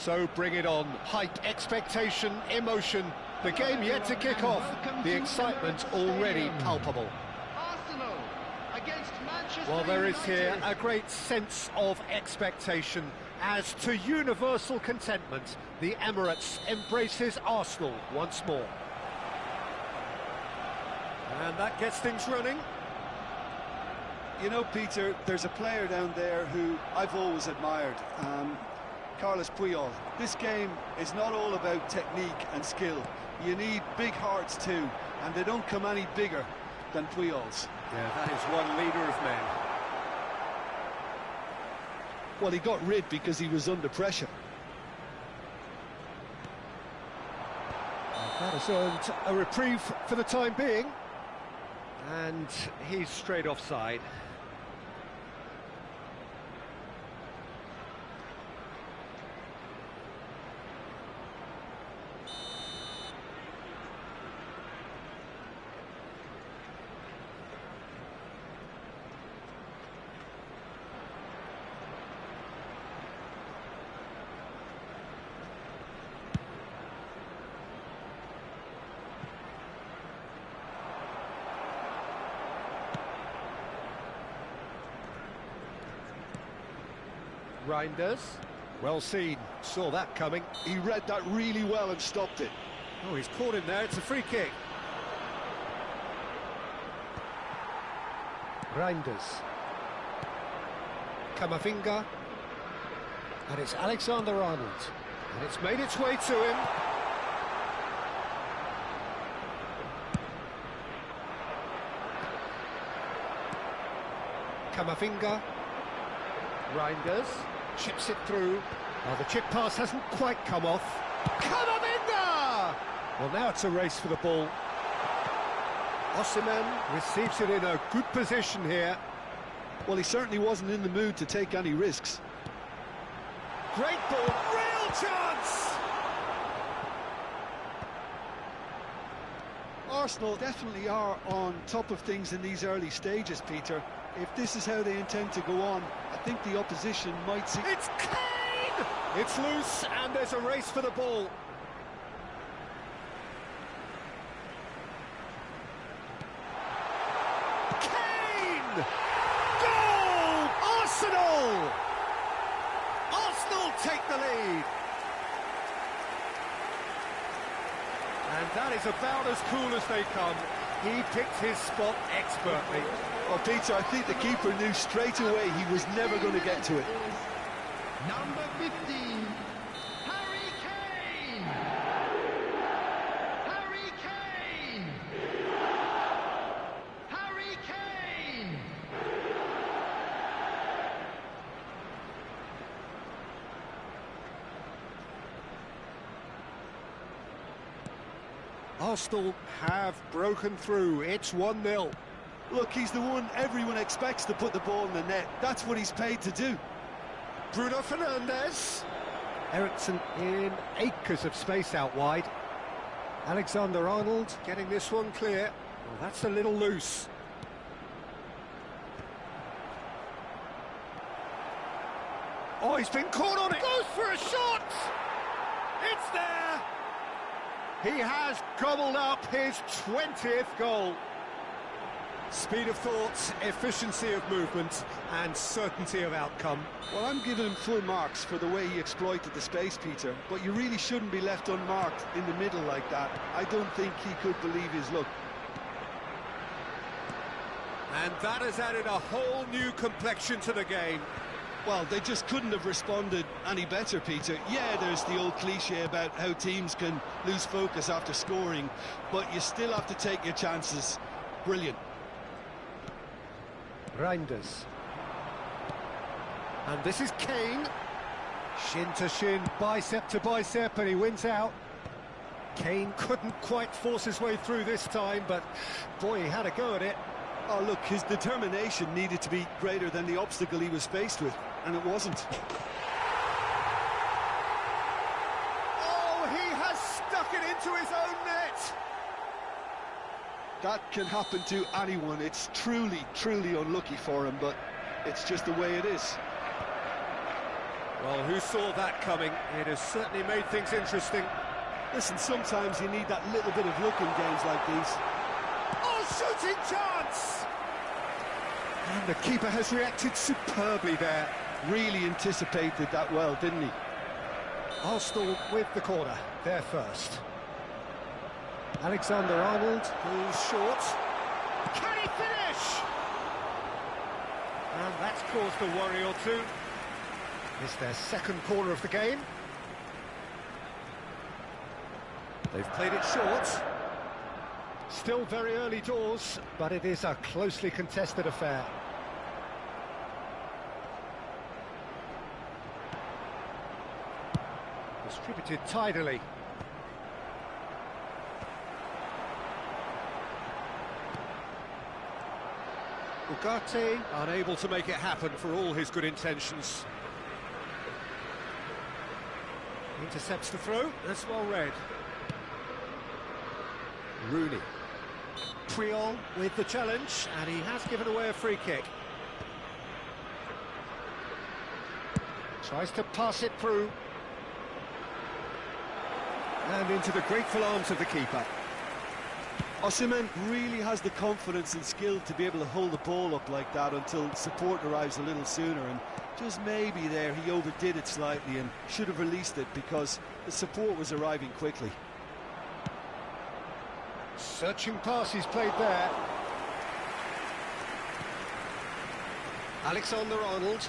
So bring it on. Hype, expectation, emotion. The game yet to kick off. The excitement already palpable. Well, there is here a great sense of expectation. As to universal contentment, the Emirates embraces Arsenal once more. And that gets things running. You know, Peter, there's a player down there who I've always admired, Carlos Puyol. This game is not all about technique and skill. You need big hearts too, and they don't come any bigger than Puyol's. Yeah, that is one leader of men. Well, he got rid because he was under pressure. That has earned a reprieve for the time being. And he's straight offside. Reinders, well seen, saw that coming. He read that really well and stopped it. Oh, he's caught him there, it's a free kick. Reinders. Camavinga. And it's Alexander-Arnold. And it's made its way to him. Camavinga. Reinders. Chips it through. Oh, the chip pass hasn't quite come off. Camavinga! Well, now it's a race for the ball. Osimhen receives it in a good position here. Well, he certainly wasn't in the mood to take any risks. Great ball, real chance! Arsenal definitely are on top of things in these early stages, Peter. If this is how they intend to go on, I think the opposition might see... It's Kane! It's loose, and there's a race for the ball. Kane! Goal! Arsenal! Arsenal take the lead. And that is about as cool as they come. He picked his spot expertly. Well, Peter, I think the keeper knew straight away he was never going to get to it. Number 15, Harry Kane! Harry Kane! Harry Kane! Arsenal have broken through. It's 1-0. Look, he's the one everyone expects to put the ball in the net. That's what he's paid to do. Bruno Fernandes. Eriksen in acres of space out wide. Alexander-Arnold getting this one clear. Well, that's a little loose. Oh, he's been caught on it. Goes for a shot. It's there. He has gobbled up his 20th goal. Speed of thought, efficiency of movement, and certainty of outcome. Well, I'm giving him full marks for the way he exploited the space, Peter, but you really shouldn't be left unmarked in the middle like that. I don't think he could believe his luck. And that has added a whole new complexion to the game. Well, they just couldn't have responded any better, Peter. Yeah, there's the old cliche about how teams can lose focus after scoring, but you still have to take your chances. Brilliant. Reinders. And this is Kane. Shin to shin, bicep to bicep, and he wins out. Kane couldn't quite force his way through this time, but boy, he had a go at it. Oh, look, his determination needed to be greater than the obstacle he was faced with, and it wasn't. Oh, he has stuck it into his own net! That can happen to anyone. It's truly, truly unlucky for him, but it's just the way it is. Well, who saw that coming? It has certainly made things interesting. Listen, sometimes you need that little bit of luck in games like these. Oh, shooting chance! And the keeper has reacted superbly there. Really anticipated that well, didn't he? Arsenal with the corner, there first. Alexander-Arnold, who's short. Can he finish? And that's caused a worry or two. It's their second corner of the game. They've played it short. Still very early doors, but it is a closely contested affair. Distributed tidily. Ugarte unable to make it happen for all his good intentions. Intercepts the throw, that's well read. Rooney. Puyol with the challenge, and he has given away a free kick. Tries to pass it through. And into the grateful arms of the keeper. Osimhen really has the confidence and skill to be able to hold the ball up like that until support arrives a little sooner, and just maybe there he overdid it slightly and should have released it because the support was arriving quickly. Searching pass he's played there. Alexander-Arnold.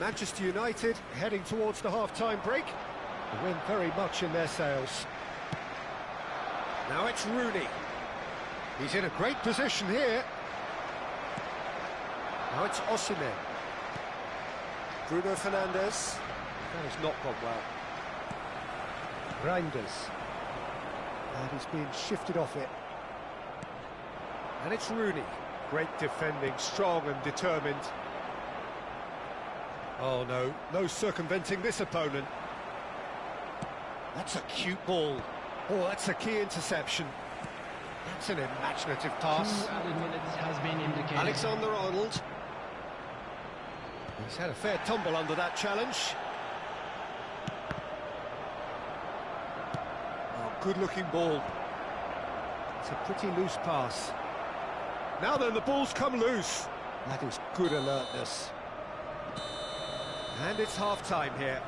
Manchester United heading towards the half-time break. The wind very much in their sails. Now it's Rooney. He's in a great position here. Now it's Osimhen. Bruno Fernandes. That has not gone well. Reinders. And he's being shifted off it. And it's Rooney. Great defending, strong and determined. Oh no, no circumventing this opponent. That's a cute ball. Oh, that's a key interception. That's an imaginative pass. 2 added minutes has been indicated. Alexander-Arnold. He's had a fair tumble under that challenge. Oh, good-looking ball. It's a pretty loose pass. Now then, the ball's come loose. That is good alertness. And it's half-time here.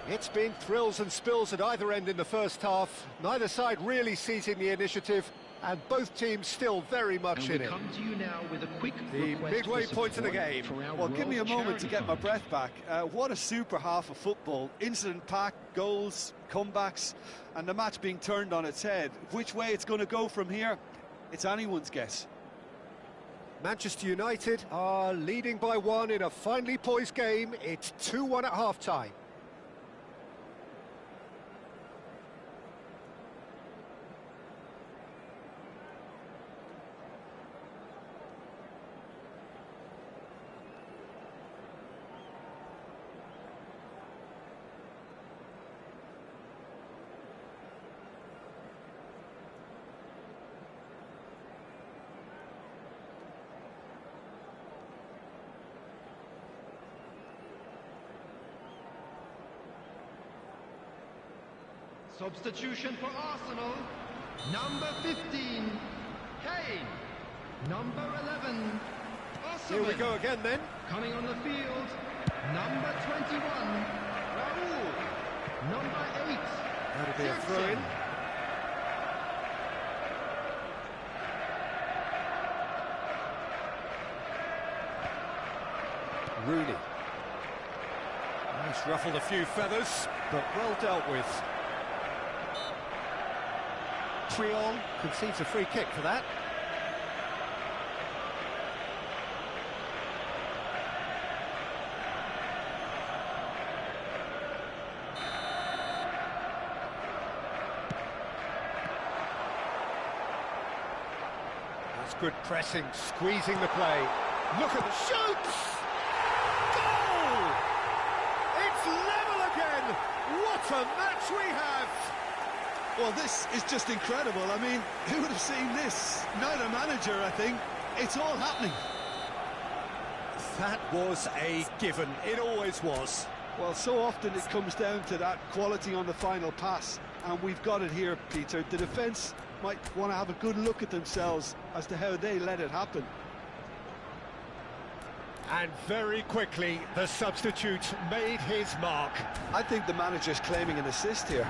It's been thrills and spills at either end in the first half. Neither side really seizing the initiative, and both teams still very much in it. Come to you now with a quick The midway point of the game. Well, give me a moment to get my breath back. What a super half of football. Incident-packed, goals, comebacks, and the match being turned on its head. Which way it's going to go from here, it's anyone's guess. Manchester United are leading by 1 in a finely poised game. It's 2-1 at half-time. Substitution for Arsenal. Number 15, Kane. Number 11, Osimhen. Here we go again then. Coming on the field, number 21, Raul. Number 8, That'll be a throw-in. Rooney. He's ruffled a few feathers, but well dealt with. Puyol concedes a free kick for that. That's good pressing, squeezing the play. Look at the shoots! Goal! It's level again! What a match we have! Well, this is just incredible. I mean, who would have seen this? Neither manager, I think. It's all happening. That was a given. It always was. Well, so often it comes down to that quality on the final pass, and we've got it here, Peter. The defence might want to have a good look at themselves as to how they let it happen. And very quickly, the substitute made his mark. I think the manager's claiming an assist here.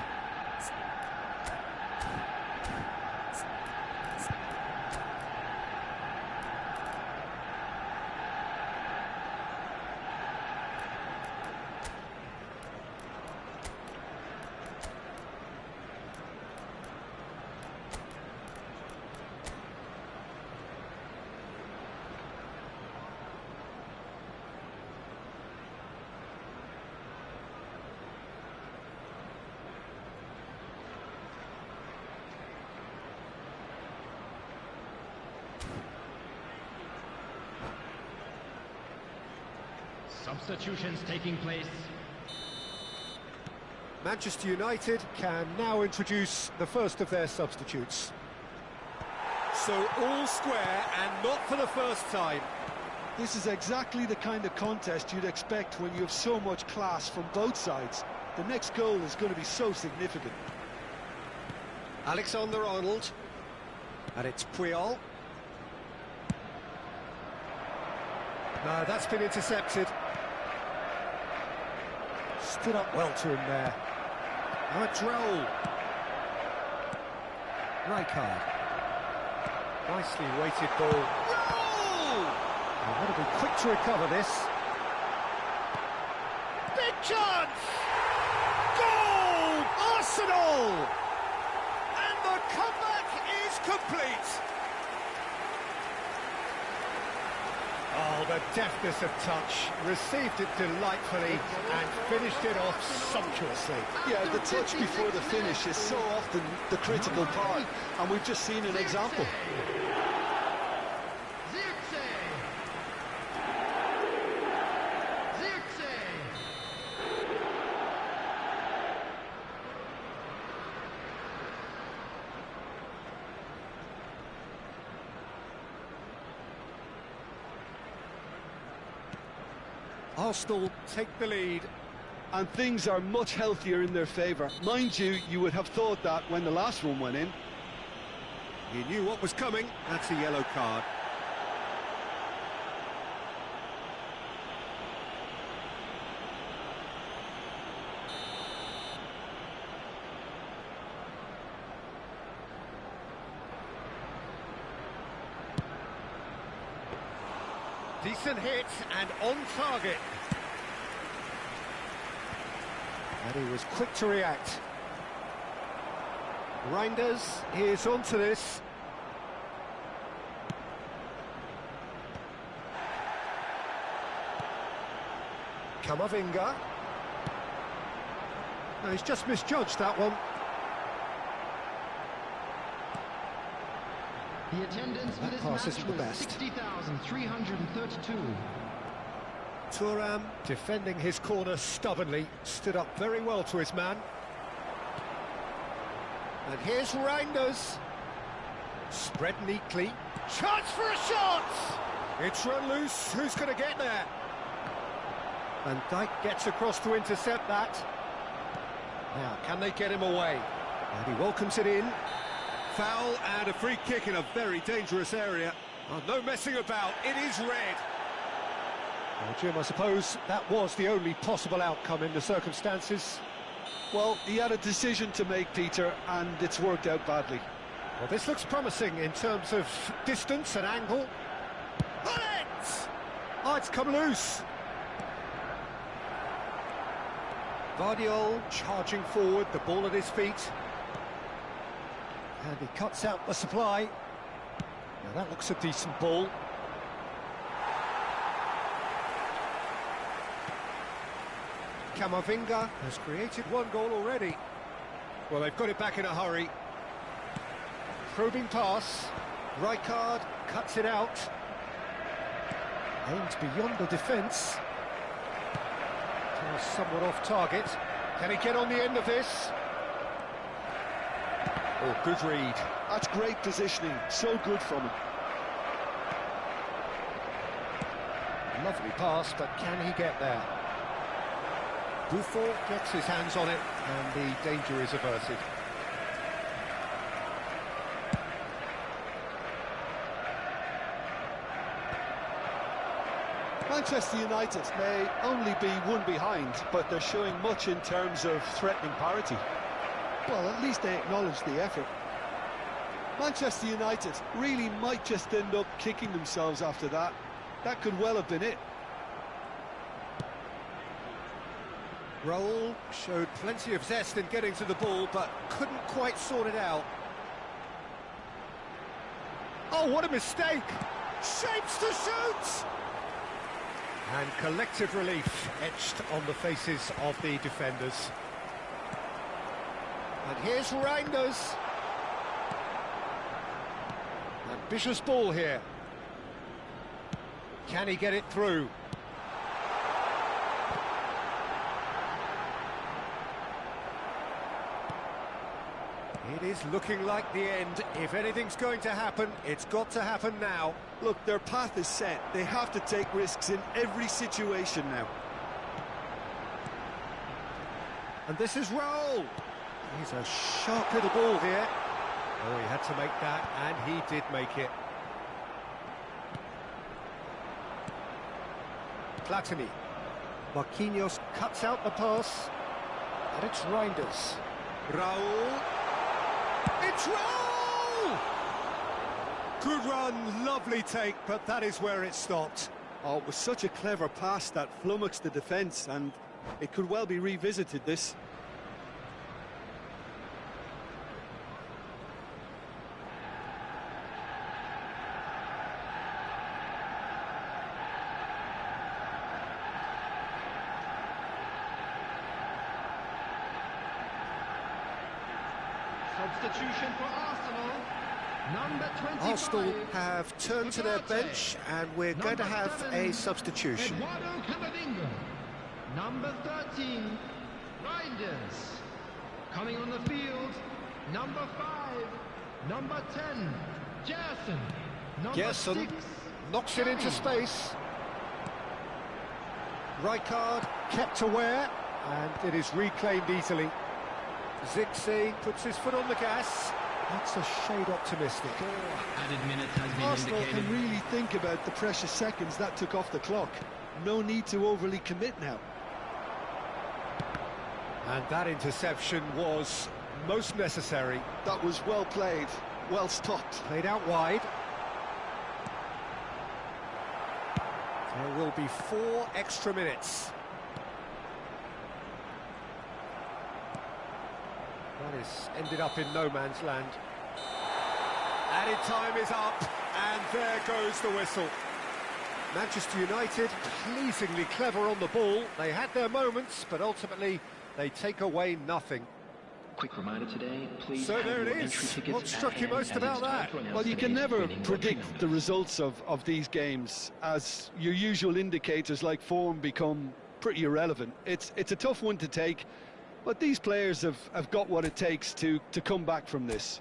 Substitutions taking place. Manchester United can now introduce the first of their substitutes. So all square, and not for the first time. This is exactly the kind of contest you'd expect when you have so much class from both sides. The next goal is going to be so significant. Alexander-Arnold. And it's Puyol. No, that's been intercepted. Stood up well to him there. Now a Droll. Rijkaard. Nicely weighted ball. Roll! They've got to be quick to recover this. Big chance! Goal! Arsenal! And the comeback is complete. Oh, the deftness of touch, received it delightfully and finished it off sumptuously. Yeah, the touch before the finish is so often the critical part, and we've just seen an example. Arsenal take the lead. And things are much healthier in their favour. Mind you, you would have thought that when the last one went in. He knew what was coming. That's a yellow card. Decent hit and on target. And he was quick to react. Reinders is onto this. Camavinga. No, he's just misjudged that one. The attendance for this match was 60,332. Thuram, defending his corner stubbornly, stood up very well to his man. And here's Reinders. Spread neatly. Chance for a shot! It's run loose. Who's going to get there? Van Dijk gets across to intercept that. Now, can they get him away? And he welcomes it in. Foul and a free kick in a very dangerous area. Oh, no messing about, it is red. Well, Jim, I suppose that was the only possible outcome in the circumstances. Well, he had a decision to make, Peter, and it's worked out badly. Well, this looks promising in terms of distance and angle. Bullet! Oh, it's come loose. Vardiol charging forward, the ball at his feet. And he cuts out the supply. Now that looks a decent ball. Camavinga has created one goal already. Well, they've got it back in a hurry. Probing pass. Rijkaard cuts it out. Aimed beyond the defence. Somewhat off target. Can he get on the end of this? Oh, good read. That's great positioning. So good from him. Lovely pass, but can he get there? Buffon gets his hands on it, and the danger is averted. Manchester United may only be one behind, but they're showing much in terms of threatening parity. Well, at least they acknowledge the effort. Manchester United really might just end up kicking themselves after that. That could well have been it. Raul showed plenty of zest in getting to the ball, but couldn't quite sort it out. Oh, what a mistake! Shapes to shoot! And collective relief etched on the faces of the defenders. And here's Reinders. Ambitious ball here. Can he get it through? It is looking like the end. If anything's going to happen, it's got to happen now. Look, their path is set. They have to take risks in every situation now. And this is Raul. He's a sharp little ball here. Oh, he had to make that, and he did make it. Platini. Marquinhos cuts out the pass. And it's Reinders. Raul. It's Raul! Good run, lovely take, but that is where it stopped. Oh, it was such a clever pass that flummoxed the defence, and it could well be revisited, this. Substitution for Arsenal. Number 25. Arsenal have turned to their bench, and we're going to have 7, a substitution. Eduardo Camavinga. Number 13, Reinders. Coming on the field, number 5, number 10, Gerson. Number Gerson 6, knocks it into space. Rijkaard kept aware, and it is reclaimed easily. Zixi puts his foot on the gas. That's a shade optimistic. Added minutes has been Arsenal indicated. can really think about the precious seconds that took off the clock. No need to overly commit now. And that interception was most necessary. That was well played, well stopped. Played out wide. There will be 4 extra minutes. That is ended up in no man's land. Added time is up, and there goes the whistle. Manchester United, pleasingly clever on the ball. They had their moments, but ultimately they take away nothing. Quick reminder today, please. So have there it your is. entry tickets What struck at you hand most as about it's time that? to announce Well, you can today's never winning predict lottery the numbers. results of these games, as your usual indicators like form become pretty irrelevant. It's a tough one to take, but these players have got what it takes to come back from this.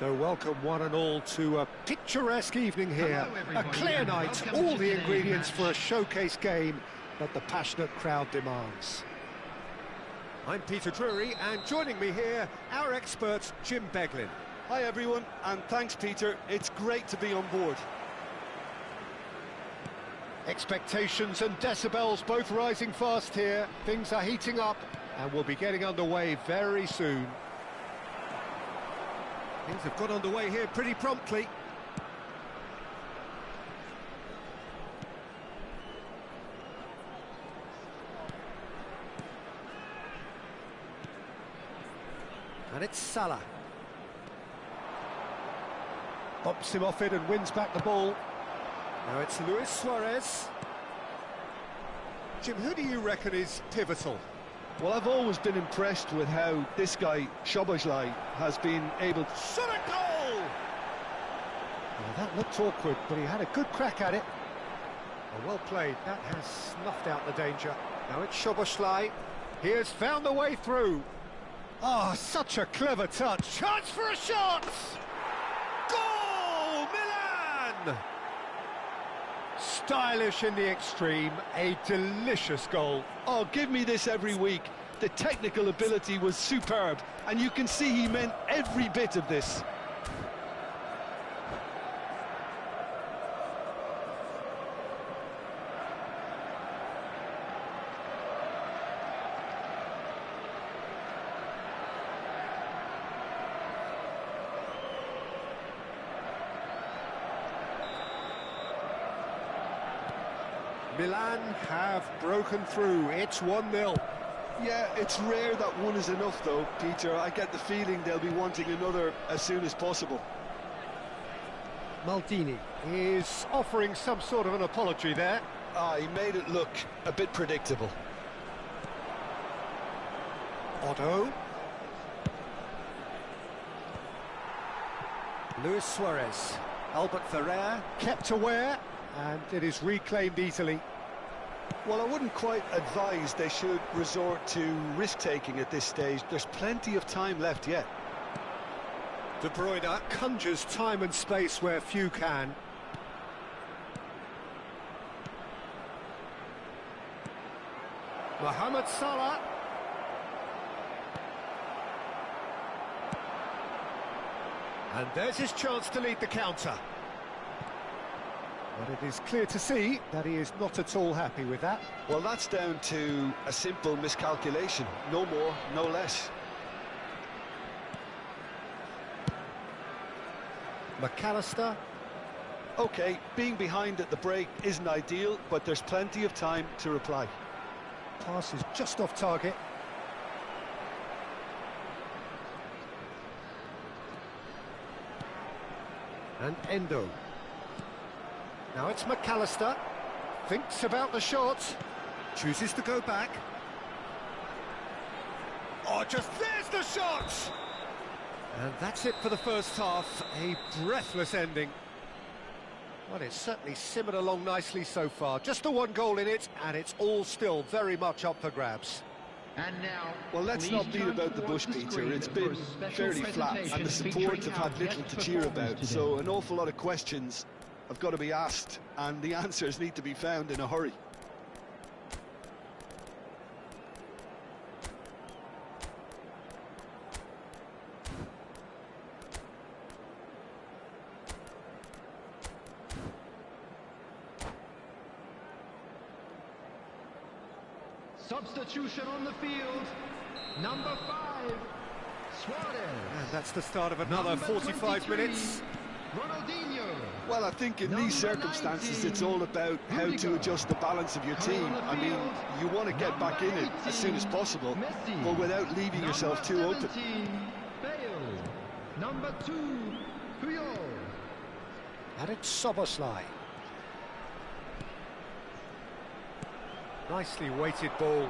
So welcome one and all to a picturesque evening here. A clear night, all the ingredients for a showcase game that the passionate crowd demands. I'm Peter Drury, and joining me here, our expert, Jim Beglin. Hi everyone, and thanks Peter, it's great to be on board. Expectations and decibels both rising fast here. Things are heating up, and we'll be getting underway very soon. Things have got underway here pretty promptly. And it's Salah. Bops him off it and wins back the ball. Now it's Luis Suarez. Jim, who do you reckon is pivotal? Well, I've always been impressed with how this guy, Szoboszlai, has been able to... Shot a goal! Well, that looked awkward, but he had a good crack at it. Well played, that has snuffed out the danger. Now it's Szoboszlai. He has found the way through. Oh, such a clever touch. Chance for a shot! Goal! Milan! Stylish in the extreme, a delicious goal. Oh, give me this every week. The technical ability was superb, and you can see he meant every bit of this. Milan have broken through. It's 1-0. Yeah, it's rare that one is enough, though, Peter. I get the feeling they'll be wanting another as soon as possible. Maldini is offering some sort of an apology there. He made it look a bit predictable. Otto. Luis Suarez. Albert Ferrer kept aware, and it is reclaimed easily. Well, I wouldn't quite advise they should resort to risk-taking at this stage. There's plenty of time left yet. De Bruyne conjures time and space where few can. Mohamed Salah. And there's his chance to lead the counter. But it is clear to see that he is not at all happy with that. Well, that's down to a simple miscalculation. No more, no less. McAllister. OK, being behind at the break isn't ideal, but there's plenty of time to reply. Pass is just off target. And Endo. Now it's McAllister. Thinks about the shot. Chooses to go back. Oh, just there's the shot! And that's it for the first half. A breathless ending. Well, it's certainly simmered along nicely so far. Just the one goal in it, and it's all still very much up for grabs. And now, well, let's not beat about the bush, Peter. It's been fairly flat, and the support have had little to cheer about. So an awful lot of questions have got to be asked, and the answers need to be found in a hurry. Substitution on the field, number 5, Suarez. And that's the start of another 45 minutes. Ronaldinho. Well, I think in these circumstances it's all about how to adjust the balance of your team. I mean, you want to get back in it as soon as possible, but without leaving yourself too open. Bale. Number 2, Puyol. And it's Szoboszlai. Nicely weighted ball.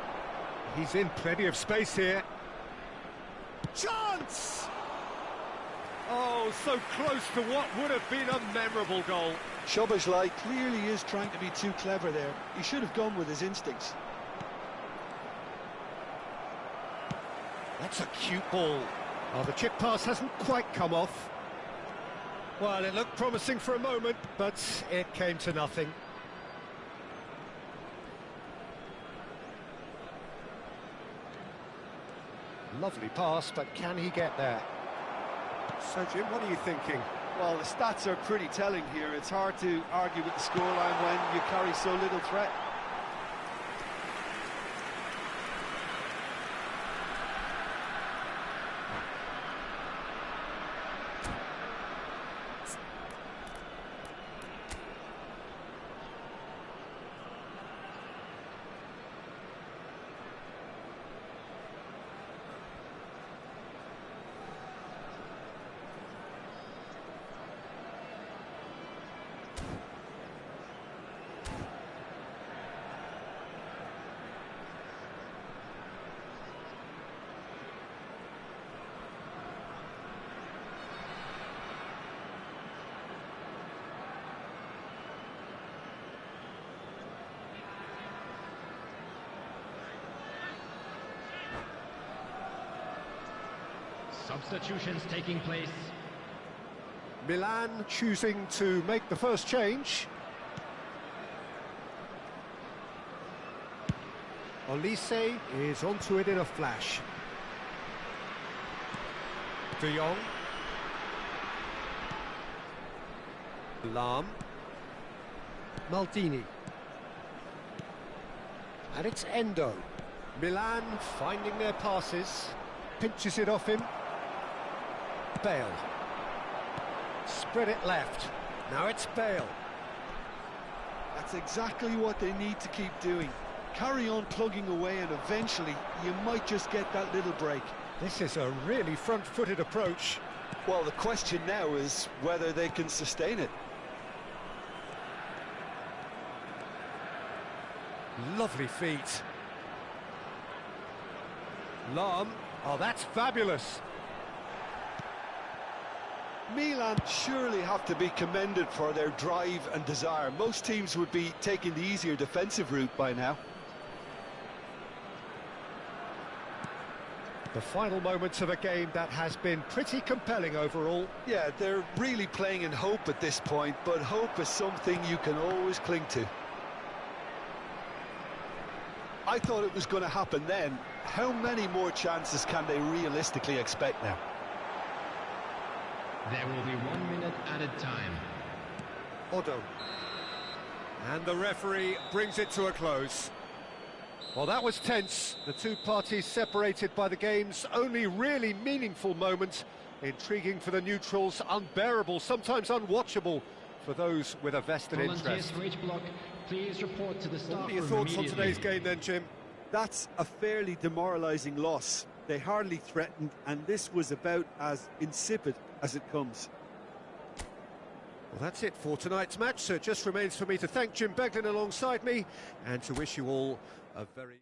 He's in plenty of space here. Chance! Oh, so close to what would have been a memorable goal. Szoboszlai clearly is trying to be too clever there. He should have gone with his instincts. That's a cute ball. Oh, the chip pass hasn't quite come off. Well, it looked promising for a moment, but it came to nothing. Lovely pass, but can he get there? So, Jim, what are you thinking? Well, the stats are pretty telling here. It's hard to argue with the scoreline when you carry so little threat. Substitutions taking place. Milan choosing to make the first change. Olise is onto it in a flash. De Jong. Lahm. Maldini. And it's Endo. Milan finding their passes. Pinches it off him. Bale. Spread it left. Now it's Bale. That's exactly what they need to keep doing. Carry on plugging away and eventually you might just get that little break. This is a really front-footed approach. Well, the question now is whether they can sustain it. Lovely feet. Lahm. Oh, that's fabulous. Milan surely have to be commended for their drive and desire. Most teams would be taking the easier defensive route by now. The final moments of a game that has been pretty compelling overall. Yeah, they're really playing in hope at this point, but hope is something you can always cling to. I thought it was going to happen then. How many more chances can they realistically expect now? There will be 1 minute added time. Odo. And the referee brings it to a close. Well, that was tense. The two parties separated by the game's only really meaningful moment. Intriguing for the neutrals, unbearable, sometimes unwatchable for those with a vested Volunteers interest. for each block, please report to the staff What are your room thoughts on immediately. today's game then, Jim? That's a fairly demoralising loss. They hardly threatened, and this was about as insipid as it comes. Well, that's it for tonight's match, so it just remains for me to thank Jim Beglin alongside me and to wish you all a very...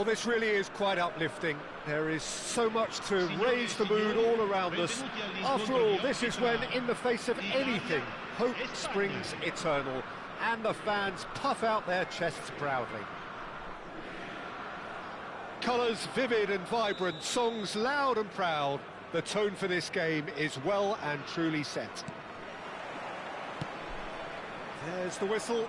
Well, this really is quite uplifting. There is so much to raise the mood all around us. After all, this is when, in the face of anything, hope springs eternal, and the fans puff out their chests proudly. Colours vivid and vibrant, songs loud and proud. The tone for this game is well and truly set. There's the whistle.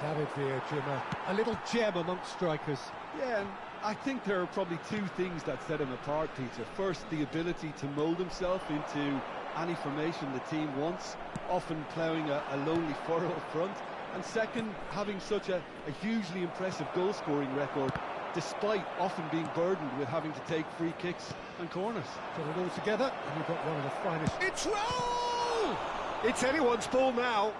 David Villa, a little gem amongst strikers. Yeah, and I think there are probably two things that set him apart, Peter. First, the ability to mould himself into any formation the team wants, often ploughing a lonely furrow up front. And second, having such a hugely impressive goal-scoring record, despite often being burdened with having to take free kicks and corners. Put it all together, and you've got one of the finest. It's roll! It's anyone's ball now.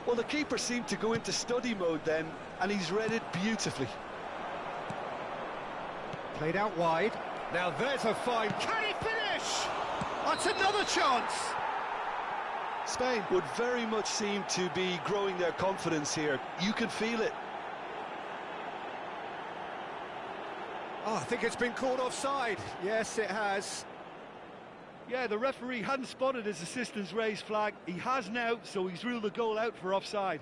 Well, the keeper seemed to go into study mode then, and he's read it beautifully. Played out wide. Now there's a fine. Can he finish? That's another chance. Spain would very much seem to be growing their confidence here. You can feel it. Oh, I think it's been called offside. Yes, it has. Yeah, the referee hadn't spotted his assistant's raised flag. He has now, so he's ruled the goal out for offside.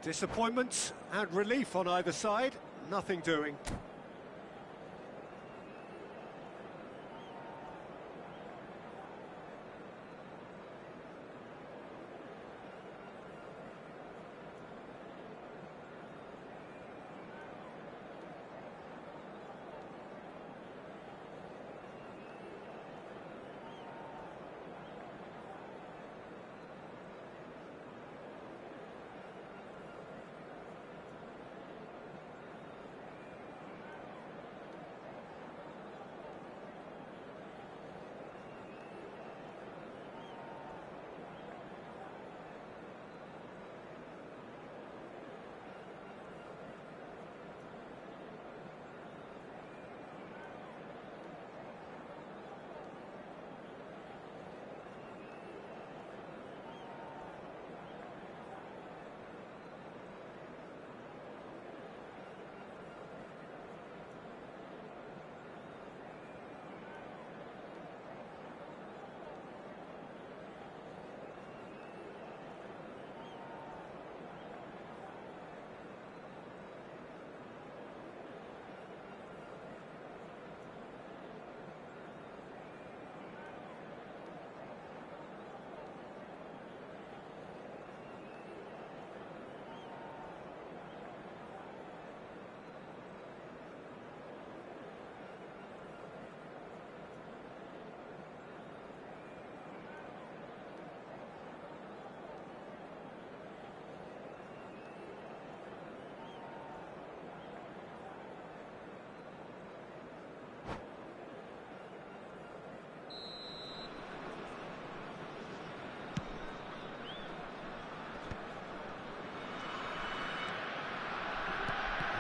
Disappointment and relief on either side. Nothing doing.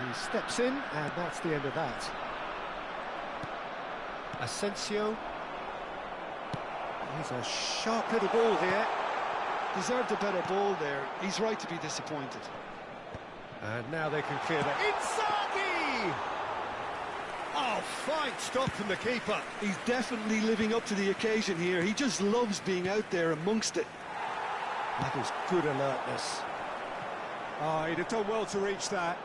He steps in, and that's the end of that. Asensio. He's a sharp little ball here. Deserved a better ball there. He's right to be disappointed. And now they can clear that. Inzaghi! Oh, fine stop from the keeper. He's definitely living up to the occasion here. He just loves being out there amongst it. That is good alertness. Oh, he'd have done well to reach that.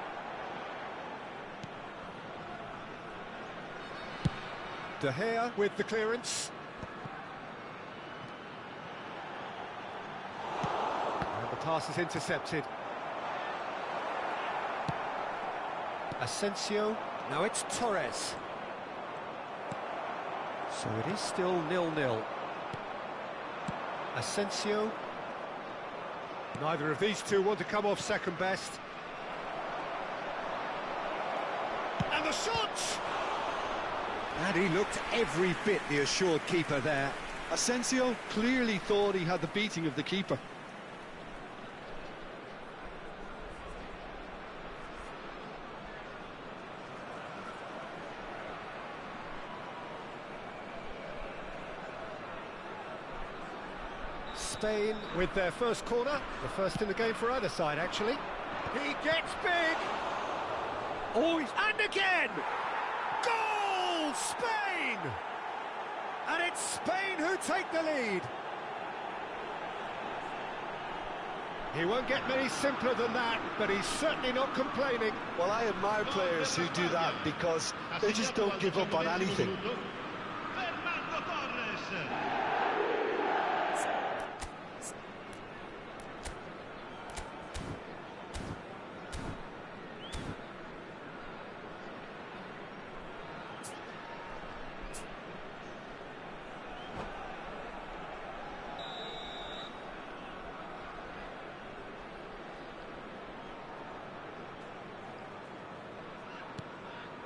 De Gea with the clearance. And the pass is intercepted. Asensio. Now it's Torres. So it is still 0-0. Asensio. Neither of these two want to come off second best. And the shot! And he looked every bit the assured keeper there. Asensio clearly thought he had the beating of the keeper. Spain with their first corner, the first in the game for either side, actually. He gets big. Oh, and again! Goal! Spain! And it's Spain who take the lead. He won't get many simpler than that, but he's certainly not complaining. Well, I admire players who do that because they just don't give up on anything.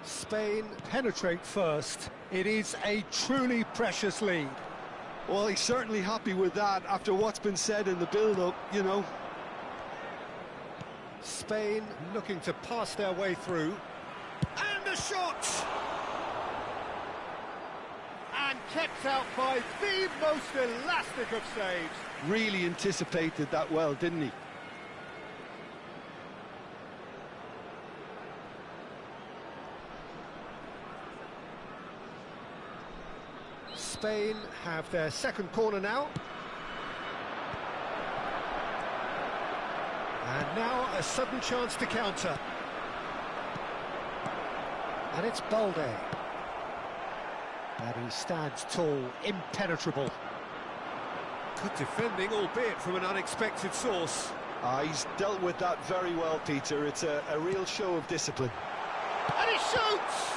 Spain penetrate first. It is a truly precious lead. Well, he's certainly happy with that after what's been said in the build-up, you know. Spain looking to pass their way through. And the shot! And kept out by the most elastic of saves. Really anticipated that well, didn't he? Spain have their second corner now. And now a sudden chance to counter. And it's Balde. And he stands tall, impenetrable. Good defending, albeit from an unexpected source. He's dealt with that very well, Peter. It's a real show of discipline. And he shoots!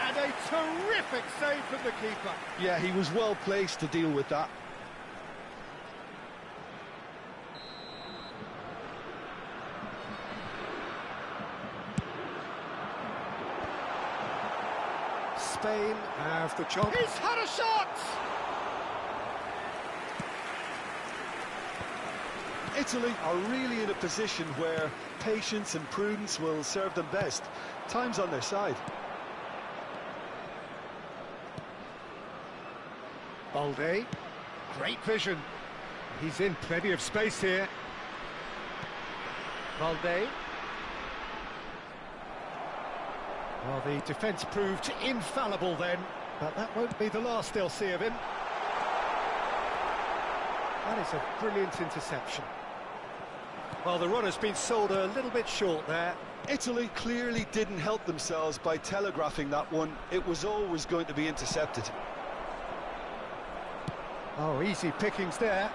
And a terrific save from the keeper. Yeah, he was well placed to deal with that. Spain have the chance. He's had a shot! Italy are really in a position where patience and prudence will serve them best. Time's on their side. Balde, great vision. He's in plenty of space here. Balde. Well, the defence proved infallible then, but that won't be the last they'll see of him. That is a brilliant interception. Well, the runner's been sold a little bit short there. Italy clearly didn't help themselves by telegraphing that one. It was always going to be intercepted. Oh, easy pickings there.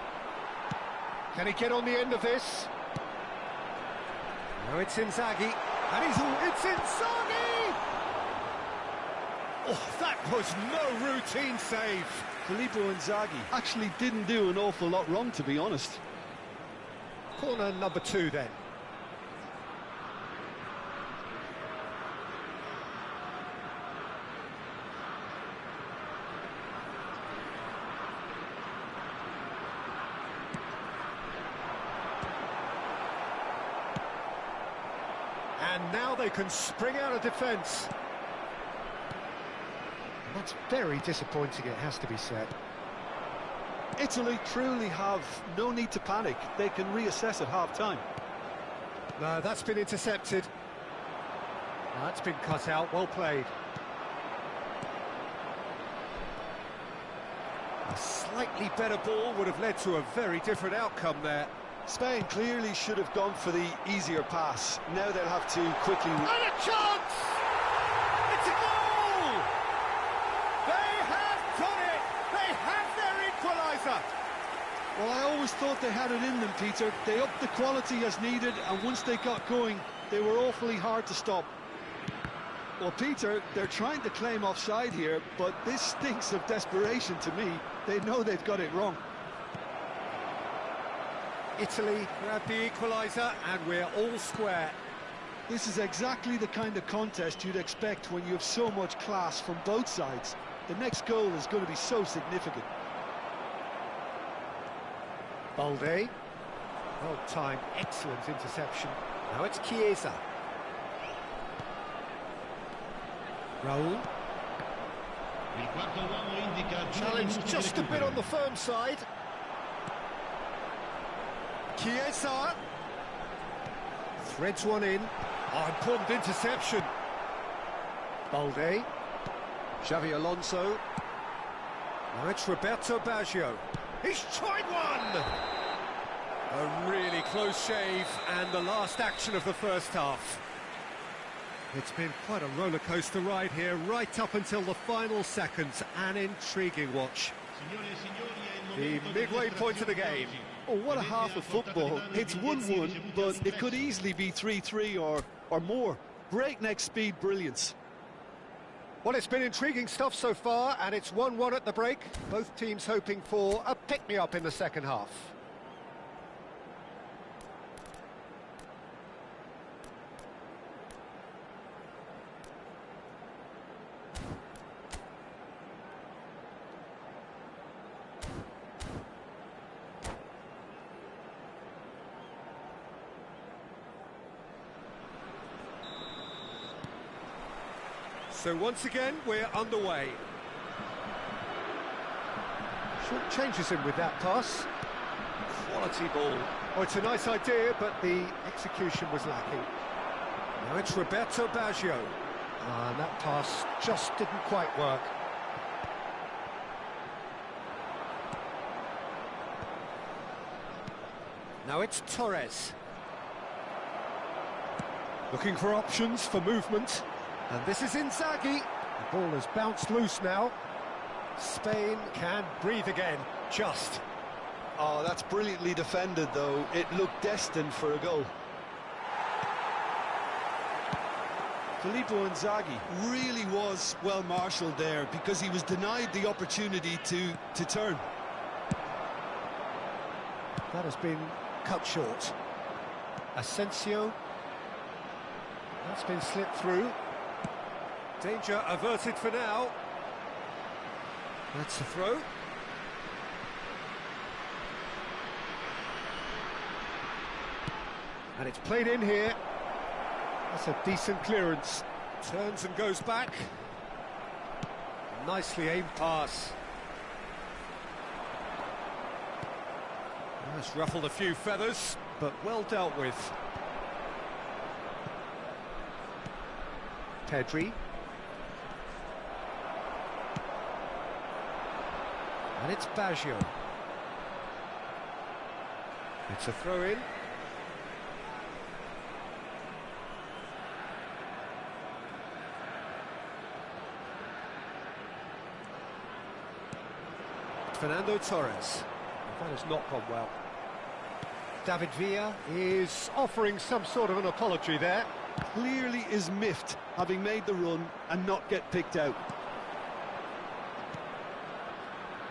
Can he get on the end of this? No, it's Inzaghi. And it's Inzaghi! Oh, that was no routine save. Filippo Inzaghi actually didn't do an awful lot wrong, to be honest. Corner number 2 then. And now they can spring out of defence. That's very disappointing, it has to be said. Italy truly have no need to panic. They can reassess at half-time. No, that's been intercepted. That's been cut out, well played. A slightly better ball would have led to a very different outcome there. Spain clearly should have gone for the easier pass. Now they'll have to quickly... And a chance! It's a goal! They have done it! They have their equaliser! Well, I always thought they had it in them, Peter. They upped the quality as needed, and once they got going, they were awfully hard to stop. Well, Peter, they're trying to claim offside here, but this stinks of desperation to me. They know they've got it wrong. Italy grab the equaliser, and we're all square. This is exactly the kind of contest you'd expect when you have so much class from both sides. The next goal is going to be so significant. Balde. Well timed, excellent interception. Now it's Chiesa. Raul. Challenge just a bit on the firm side. Chiesa. Threads one in. Oh, important interception. Balde. Xavi Alonso. Now it's Roberto Baggio. He's tried one! A really close shave, and the last action of the first half. It's been quite a roller coaster ride here, right up until the final seconds. An intriguing watch. The midway point of the game. Oh, what a half of football. It's 1-1, but it could easily be 3-3 or more. Breakneck speed brilliance. Well, it's been intriguing stuff so far, and it's 1-1 at the break. Both teams hoping for a pick-me-up in the second half. So once again, we're underway. Short changes in with that pass. Quality ball. Oh, it's a nice idea, but the execution was lacking. Now it's Roberto Baggio. And that pass just didn't quite work. Now it's Torres. Looking for options for movement. And this is Inzaghi. The ball has bounced loose now. Spain can breathe again, just. Oh, that's brilliantly defended, though. It looked destined for a goal. Filippo Inzaghi really was well marshalled there because he was denied the opportunity to turn. That has been cut short. Asensio. That's been slipped through. Danger averted for now. That's a throw. And it's played in here. That's a decent clearance. Turns and goes back. Nicely aimed pass. That's ruffled a few feathers, but well dealt with. Pedri. And it's Baggio. It's a throw-in. Fernando Torres. That has not gone well. David Villa is offering some sort of an apology there. Clearly is miffed, having made the run and not get picked out.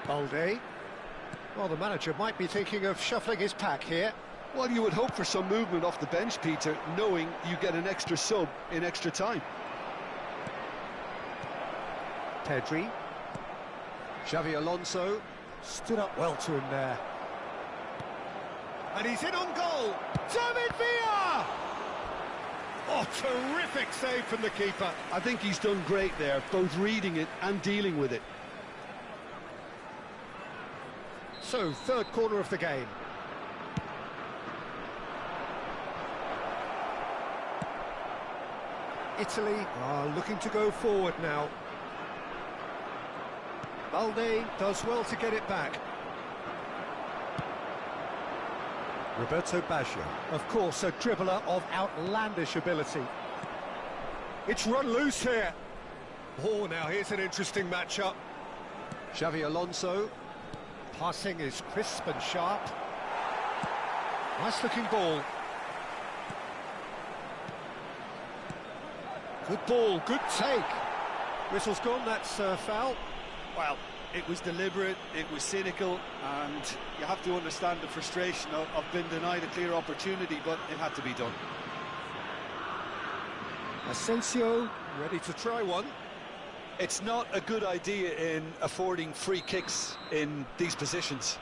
Balde. Well, the manager might be thinking of shuffling his pack here. Well, you would hope for some movement off the bench, Peter, knowing you get an extra sub in extra time. Pedri. Xavi Alonso stood up well to him there. And he's in on goal. David Villa! Oh, terrific save from the keeper. I think he's done great there, both reading it and dealing with it. So, third corner of the game. Italy are looking to go forward now. Balde does well to get it back. Roberto Baggio, of course, a dribbler of outlandish ability. It's run loose here. Oh, now here's an interesting matchup. Xavi Alonso. Passing is crisp and sharp. Nice-looking ball. Good ball, good take. Whistle's gone, that's foul. Well, it was deliberate, it was cynical, and you have to understand the frustration of being denied a clear opportunity, but it had to be done. Asensio, ready to try one. It's not a good idea in affording free kicks in these positions.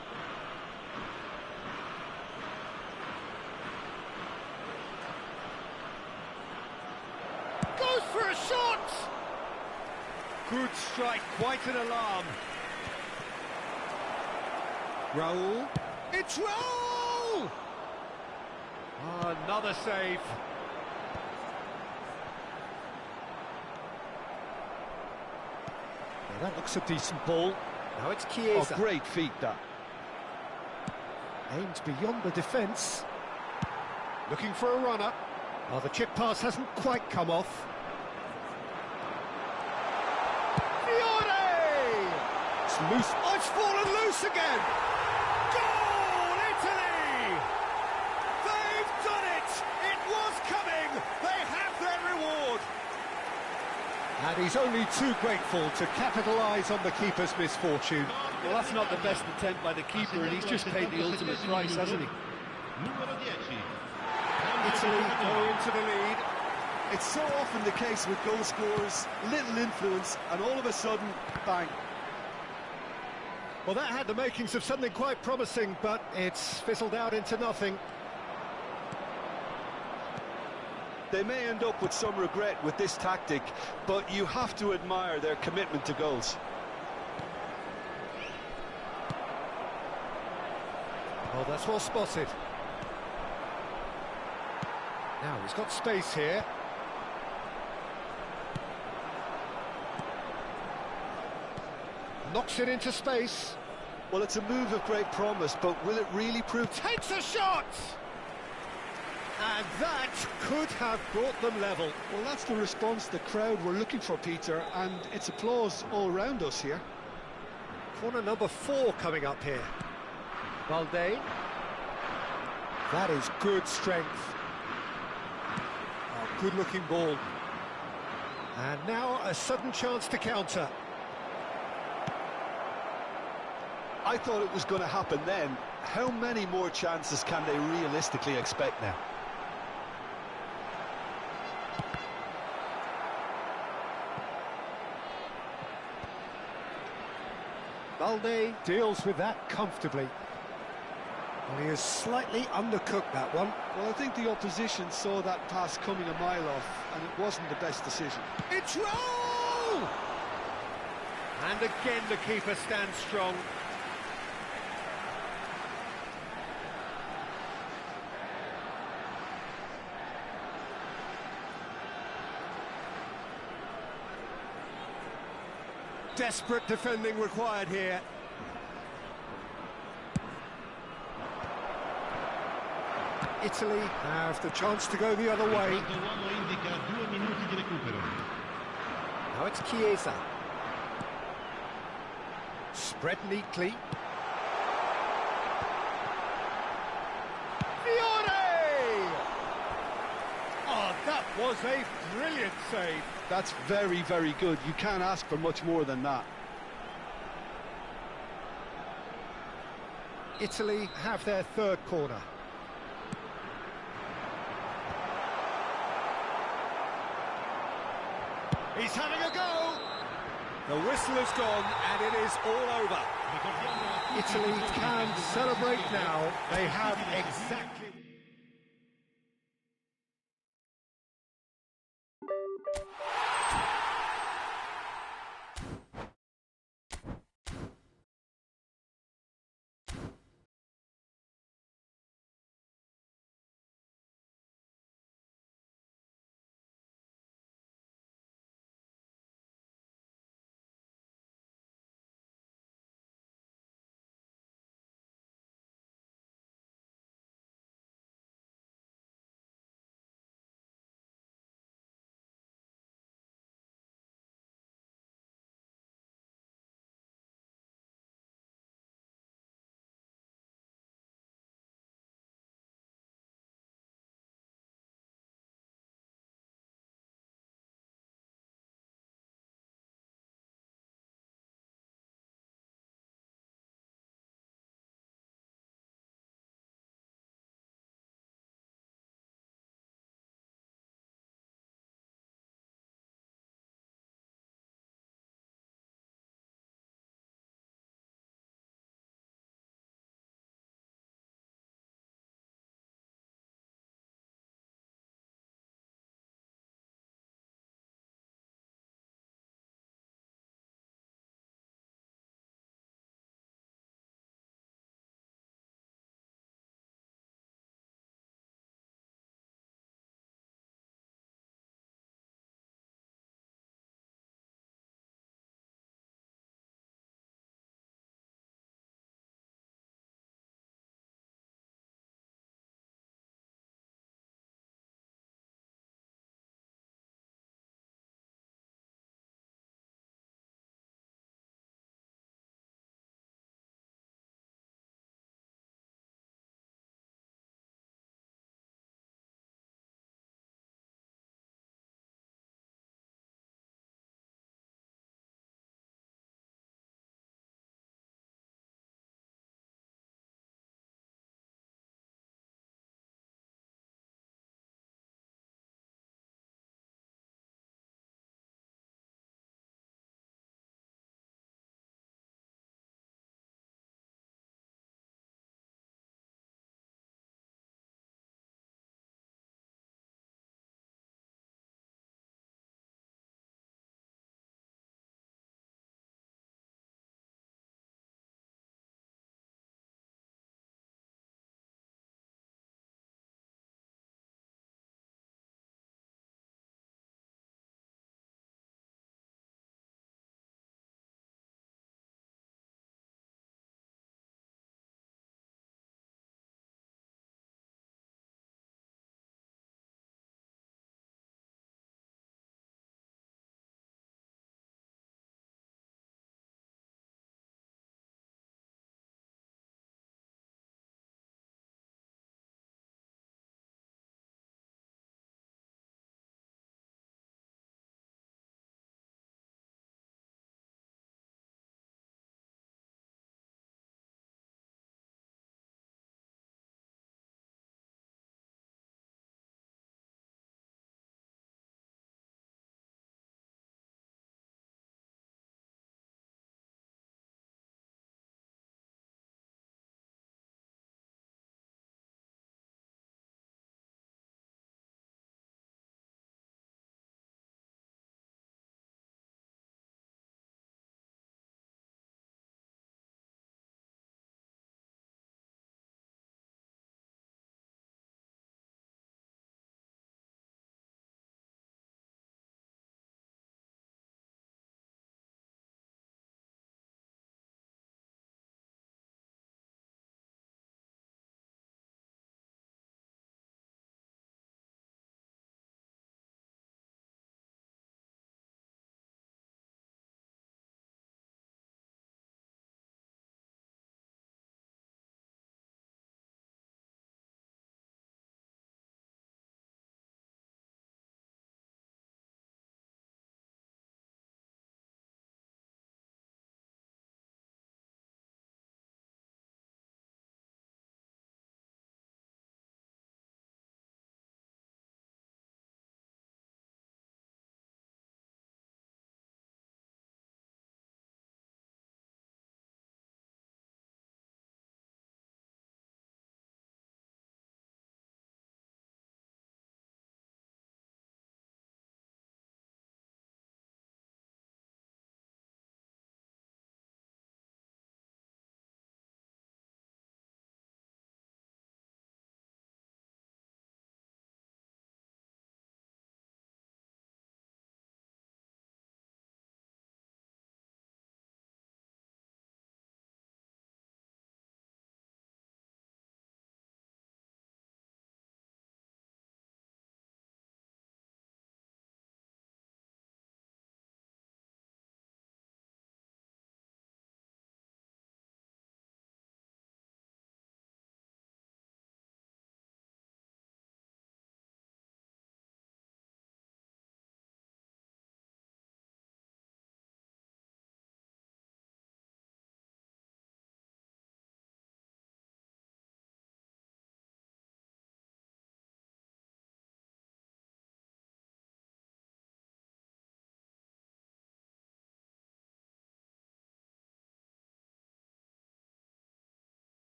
Goes for a shot! Good strike, quite an alarm. Raul. It's Raul! Another save. That looks a decent ball. Now it's Oh, Chiesa. great feat, that. Aimed beyond the defence. Looking for a runner. Oh, the chip pass hasn't quite come off. Fiore! It's loose. Oh, it's fallen loose again! Goal, Italy! They've done it! It was coming! They have their reward! And he's only too grateful to capitalise on the keeper's misfortune. Well, that's not the best attempt by the keeper, and he's just paid the ultimate price, hasn't he? Numero 10. Italy go into the lead. It's so often the case with goal scorers, little influence, and all of a sudden, bang. Well, that had the makings of something quite promising, but it's fizzled out into nothing. They may end up with some regret with this tactic, but you have to admire their commitment to goals. Oh, that's well spotted. Now, he's got space here. Knocks it into space. Well, it's a move of great promise, but will it really prove... Takes a shot! And that could have brought them level. Well, that's the response the crowd were looking for, Peter, and it's applause all round us here. Corner number 4 coming up here. Valde. That is good strength. Oh, good-looking ball. And now a sudden chance to counter. I thought it was going to happen then. How many more chances can they realistically expect now? Valde deals with that comfortably. Well, he has slightly undercooked that one. Well, I think the opposition saw that pass coming a mile off, and it wasn't the best decision. It's roll! And again the keeper stands strong. Desperate defending required here. Italy have the chance to go the other way. L'uomo indica 2 minuti di recupero. Now it's Chiesa. Spread neatly. Fiore! Oh, that was a brilliant save. That's very, very good. You can't ask for much more than that. Italy have their third corner. He's having a go! The whistle has gone and it is all over. Italy can celebrate now. They have exactly...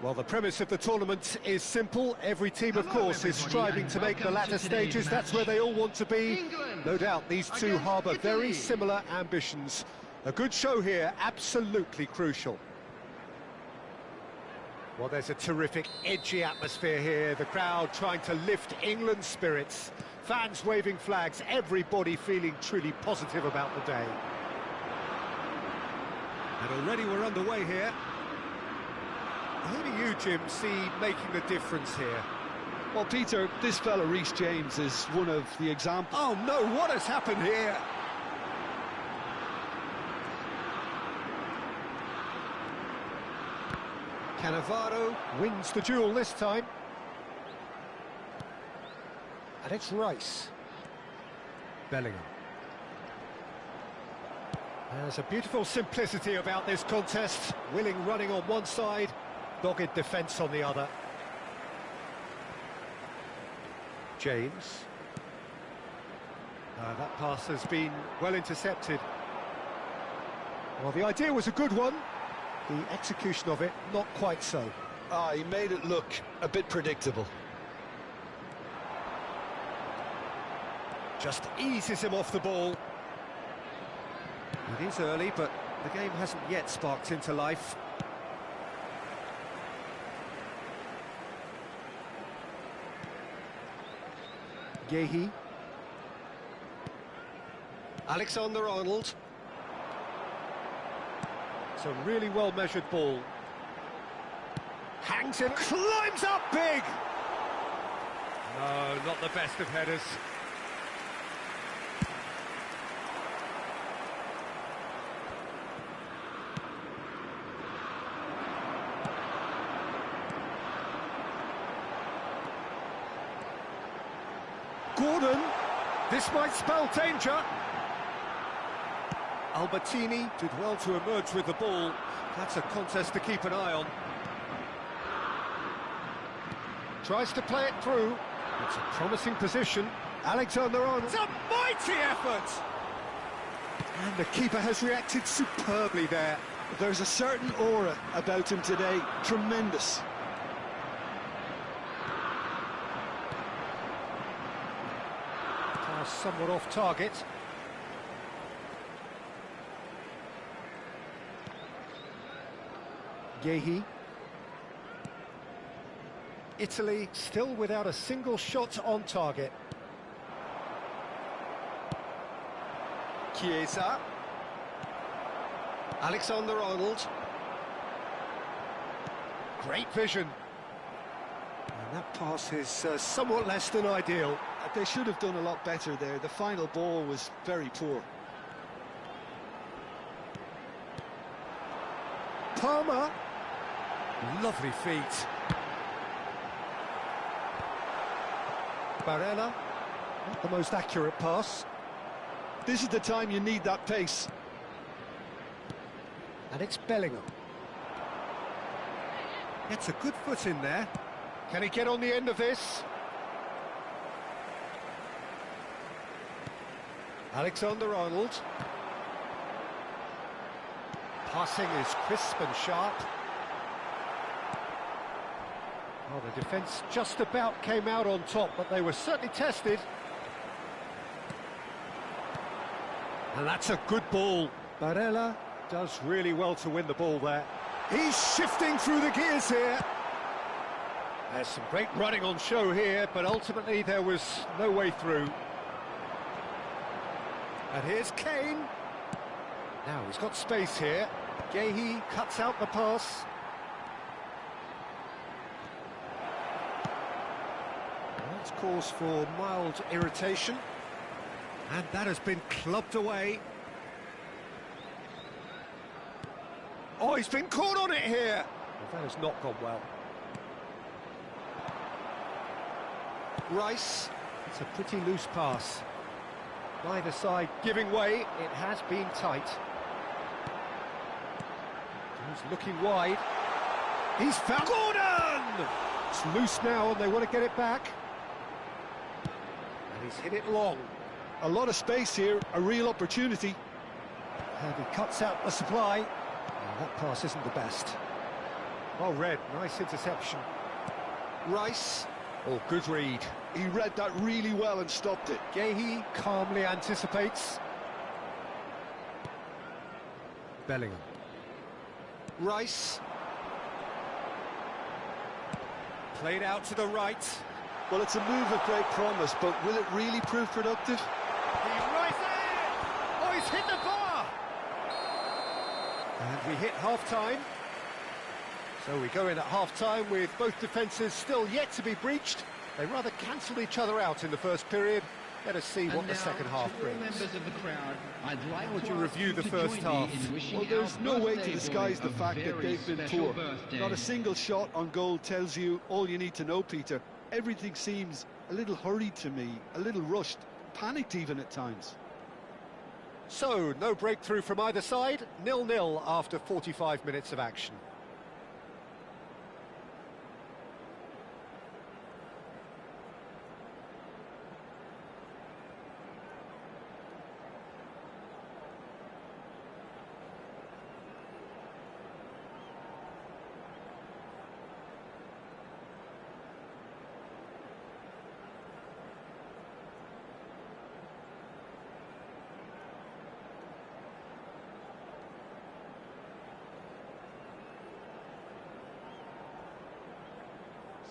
Well, the premise of the tournament is simple. Every team, of course, is striving to make the latter stages. That's where they all want to be. No doubt these two harbour very similar ambitions. A good show here, absolutely crucial. Well, there's a terrific, edgy atmosphere here. The crowd trying to lift England's spirits. Fans waving flags, everybody feeling truly positive about the day. And already we're underway here. Who do you, Jim, see making the difference here? Well, Peter, this fella Reece James is one of the examples. Oh no, what has happened here? Cannavaro wins the duel this time. And it's Rice. Bellingham. There's a beautiful simplicity about this contest. Willing running on one side, dogged defence on the other. James. That pass has been well intercepted. Well, the idea was a good one. The execution of it, not quite so. He made it look a bit predictable. Just eases him off the ball. It is early, but the game hasn't yet sparked into life. Gehi. Alexander-Arnold. It's a really well-measured ball. Hangs him, climbs up big! No, not the best of headers. Gordon, this might spell danger. Albertini did well to emerge with the ball. That's a contest to keep an eye on. Tries to play it through. It's a promising position. Alexander-Arnold. It's a mighty effort! And the keeper has reacted superbly there. There's a certain aura about him today. Tremendous. Pass somewhat off target. Gehi. Italy still without a single shot on target. Chiesa. Alexander-Arnold. Great vision. And that pass is somewhat less than ideal. They should have done a lot better there. The final ball was very poor. Palmer. Lovely feet. Barella. Not the most accurate pass. This is the time you need that pace. And it's Bellingham. Gets a good foot in there. Can he get on the end of this? Alexander-Arnold. Passing is crisp and sharp. Well, the defence just about came out on top, but they were certainly tested. And that's a good ball. Barella does really well to win the ball there. He's shifting through the gears here. There's some great running on show here, but ultimately there was no way through. And here's Kane. Now he's got space here. Gehi cuts out the pass. That's cause for mild irritation. And that has been clubbed away. Oh, he's been caught on it here. Well, that has not gone well. Rice. It's a pretty loose pass. Neither side giving way. It has been tight. He's looking wide. He's found Gordon! It's loose now and they want to get it back. And he's hit it long. A lot of space here, a real opportunity. And he cuts out the supply. Well, that pass isn't the best. Oh, Red, nice interception. Rice. Oh, good read. He read that really well and stopped it. Gahey calmly anticipates. Bellingham. Rice. Played out to the right. Well, it's a move of great promise, but will it really prove productive? He right there! Oh, he's hit the bar! And we hit half-time. So we go in at half-time with both defences still yet to be breached. They rather cancelled each other out in the first period. Let us see what the second half brings. Members of the crowd, I'd like How would to you ask review the to first join me half? in wishing Well, there's our no way to birthday disguise boy the a fact that very they've been special poor. birthday. Not a single shot on goal tells you all you need to know, Peter. Everything seems a little hurried to me, a little rushed, panicked even at times. So, no breakthrough from either side, 0-0 after 45 minutes of action.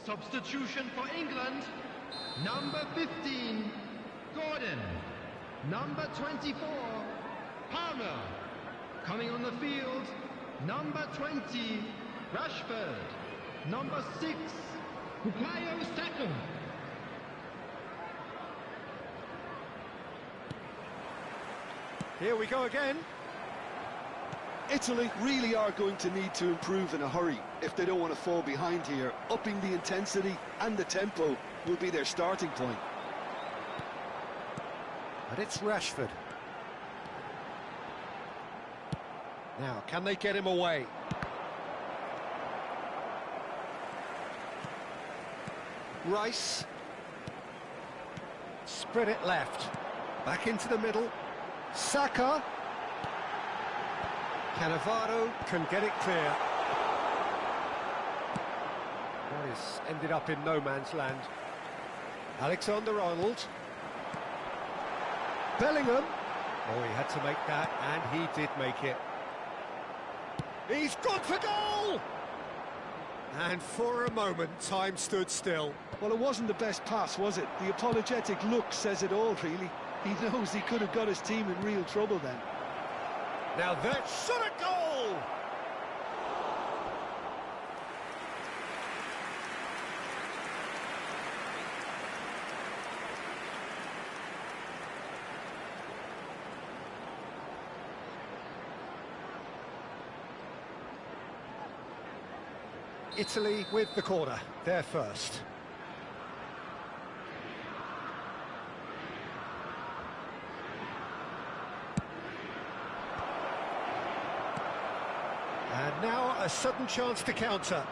Substitution for England, number 15, Gordon. Number 24, Palmer. Coming on the field, number 20, Rashford. Number 6, Bukayo Saka. Here we go again. Italy really are going to need to improve in a hurry if they don't want to fall behind here. Upping the intensity and the tempo will be their starting point. And it's Rashford. Now, can they get him away? Rice. Spread it left. Back into the middle. Saka. Cannavaro can get it clear. That is ended up in no man's land. Alexander-Arnold. Bellingham. Oh, he had to make that, and he did make it. He's gone for goal! And for a moment, time stood still. Well, it wasn't the best pass, was it? The apologetic look says it all, really. He knows he could have got his team in real trouble then. Now that shot a goal! Italy with the corner, they're first. And now a sudden chance to counter.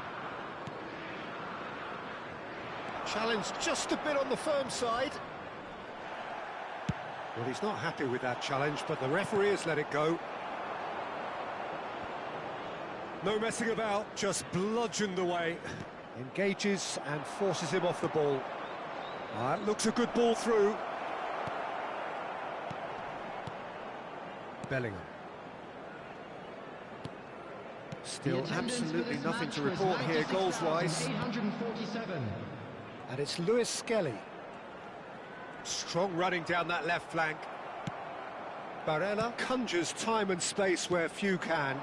Challenge just a bit on the firm side. Well, he's not happy with that challenge, but the referee has let it go. No messing about, just bludgeoned away. Engages and forces him off the ball. That looks a good ball through. Bellingham. Still absolutely nothing to report here goals-wise. 847. And it's Lewis Skelly. Strong running down that left flank. Barella conjures time and space where few can.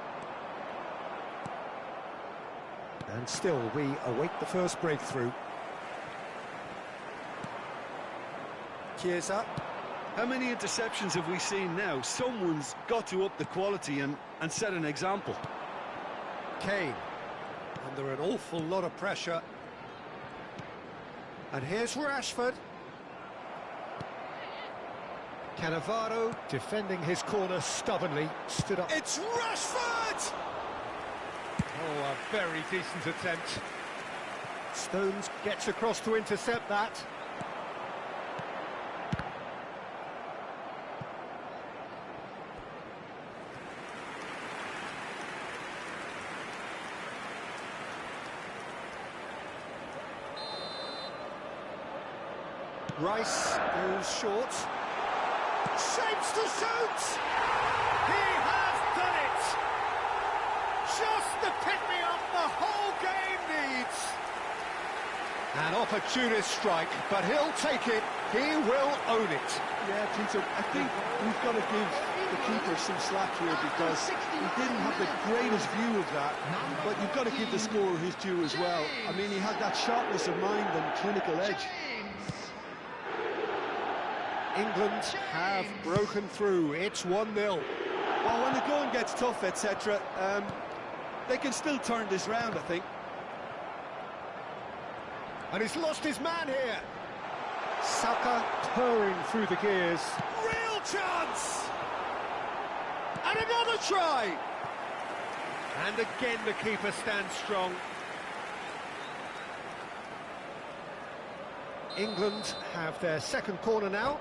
And still, we await the first breakthrough. Chiesa. How many interceptions have we seen now? Someone's got to up the quality and set an example. Kane. Under an awful lot of pressure. And here's Rashford. Cannavaro defending his corner stubbornly. Stood up. It's Rashford! Oh, a very decent attempt. Stones gets across to intercept that. Rice goes short. Shapes to shoot! He has done it! Just the pick-me-up the whole game needs! An opportunist strike, but he'll take it. He will own it. Yeah, Peter, I think we've got to give the keeper some slack here because he didn't have the greatest view of that, but you've got to give the scorer his due as well. I mean, he had that sharpness of mind and clinical edge. England have broken through. It's 1-0. Well, when the going gets tough, etc., they can still turn this round, I think. And he's lost his man here. Saka purring through the gears. Real chance! And another try! And again the keeper stands strong. England have their second corner now.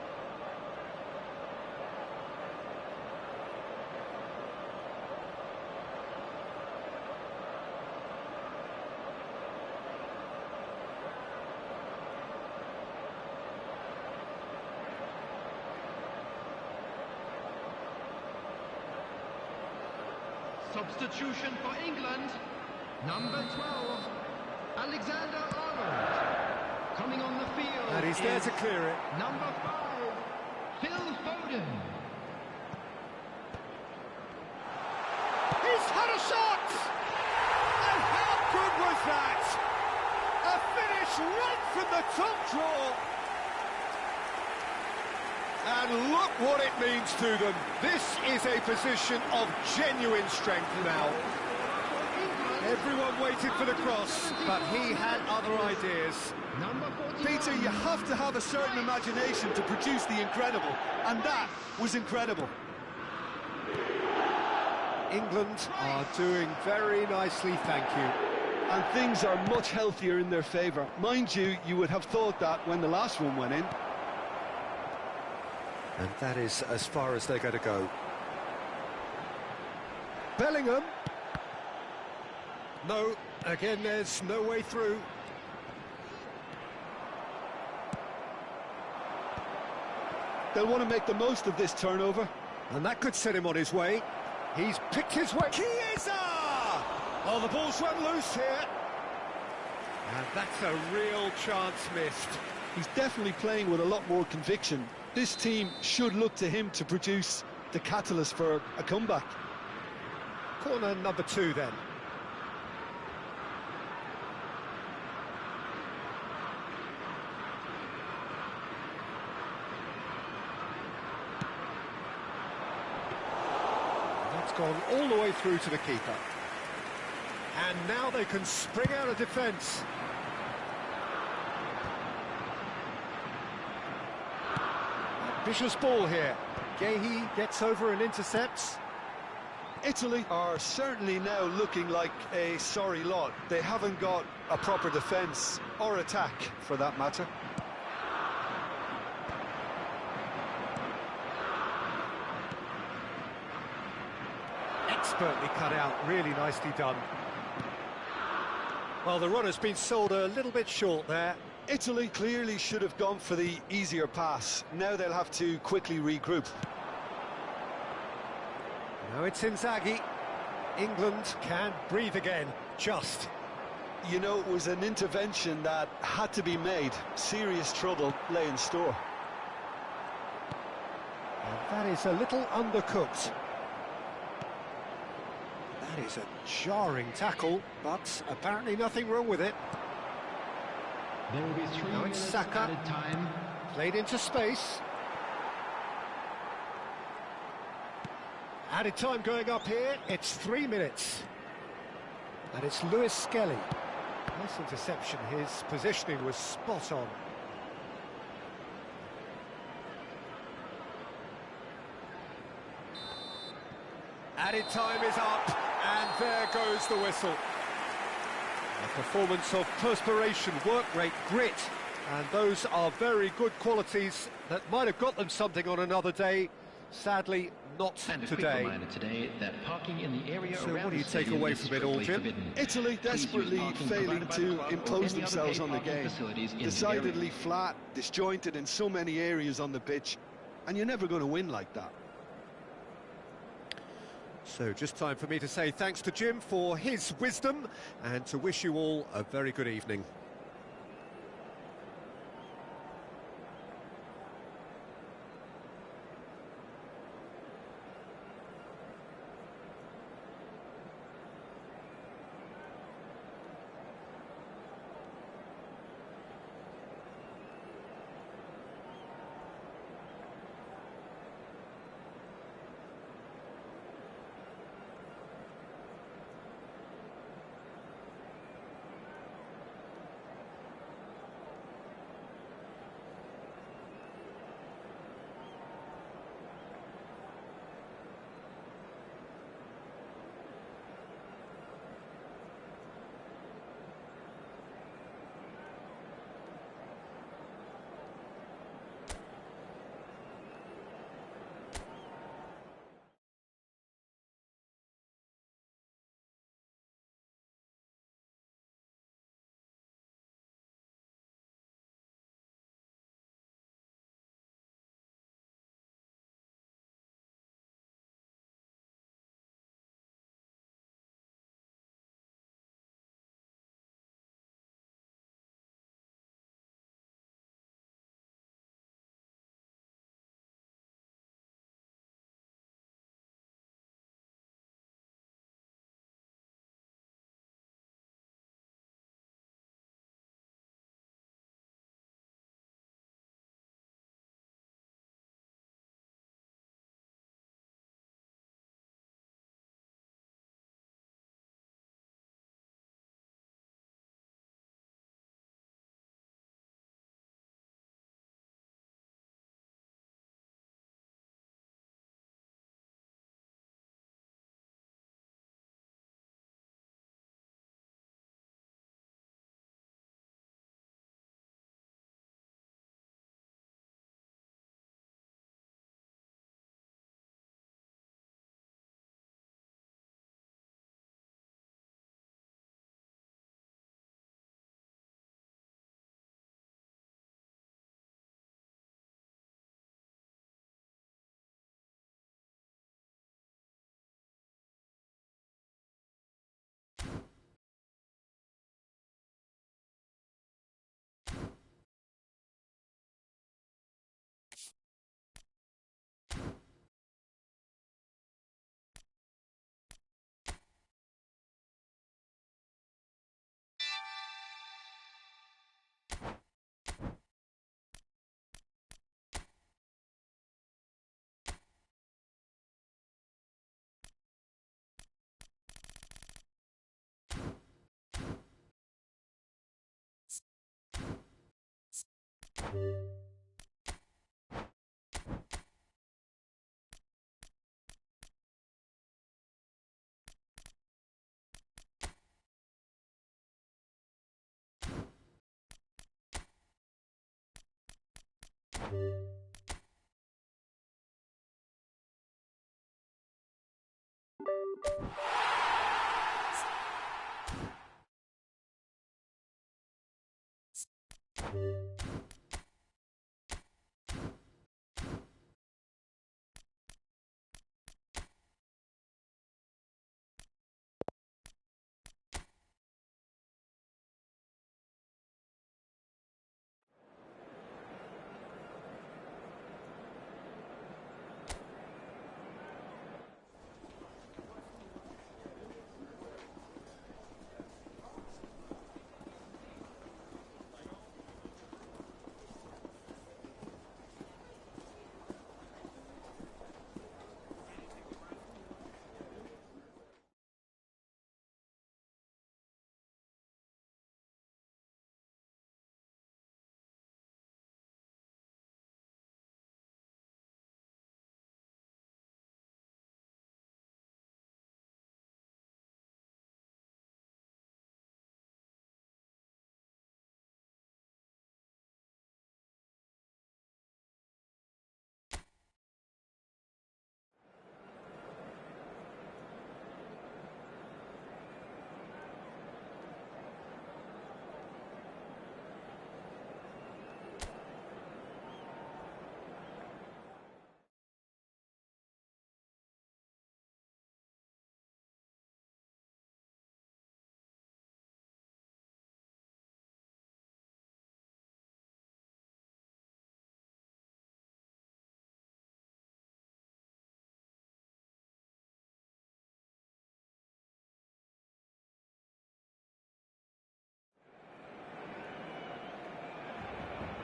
Substitution for England, number 12, Alexander-Arnold. Coming on the field. And he's there to clear it. Number 5, Phil Foden. He's had a shot! And how good was that? A finish right from the top draw. And look what it means to them. This is a position of genuine strength now. Everyone waited for the cross, but he had other ideas. Peter, you have to have a certain imagination to produce the incredible, and that was incredible. England are doing very nicely, thank you. And things are much healthier in their favour. Mind you, you would have thought that when the last one went in. And that is as far as they're going to go. Bellingham. No, again, there's no way through. They'll want to make the most of this turnover. And that could set him on his way. He's picked his way. Chiesa! Oh, the ball's run loose here. And that's a real chance missed. He's definitely playing with a lot more conviction. This team should look to him to produce the catalyst for a comeback. Corner number 2 then. That's gone all the way through to the keeper. And now they can spring out of defence. Vicious ball here. Gehi gets over and intercepts. Italy are certainly now looking like a sorry lot. They haven't got a proper defence or attack, for that matter. Expertly cut out, really nicely done. Well, the run has been sold a little bit short there. Italy clearly should have gone for the easier pass. Now they'll have to quickly regroup. Now it's Inzaghi. England can breathe again, just. You know, it was an intervention that had to be made. Serious trouble lay in store. And that is a little undercooked. That is a jarring tackle, but apparently nothing wrong with it. There will be 3 Now it's minutes Saka. added time. Played into space. Added time going up here, it's 3 minutes. And it's Lewis Skelly. Nice interception, his positioning was spot on. Added time is up, and there goes the whistle. A performance of perspiration, work rate, grit, and those are very good qualities that might have got them something on another day, Sadly, not And a quick today. reminder today that parking in the area So around what do you the take stadium away is from it all, strictly Jim? forbidden. Italy Please use desperately parking failing provided by the to club or impose any other themselves paid on the parking game. facilities in the Decidedly area. flat, disjointed in so many areas on the pitch, and you're never going to win like that. So just time for me to say thanks to Jim for his wisdom and to wish you all a very good evening.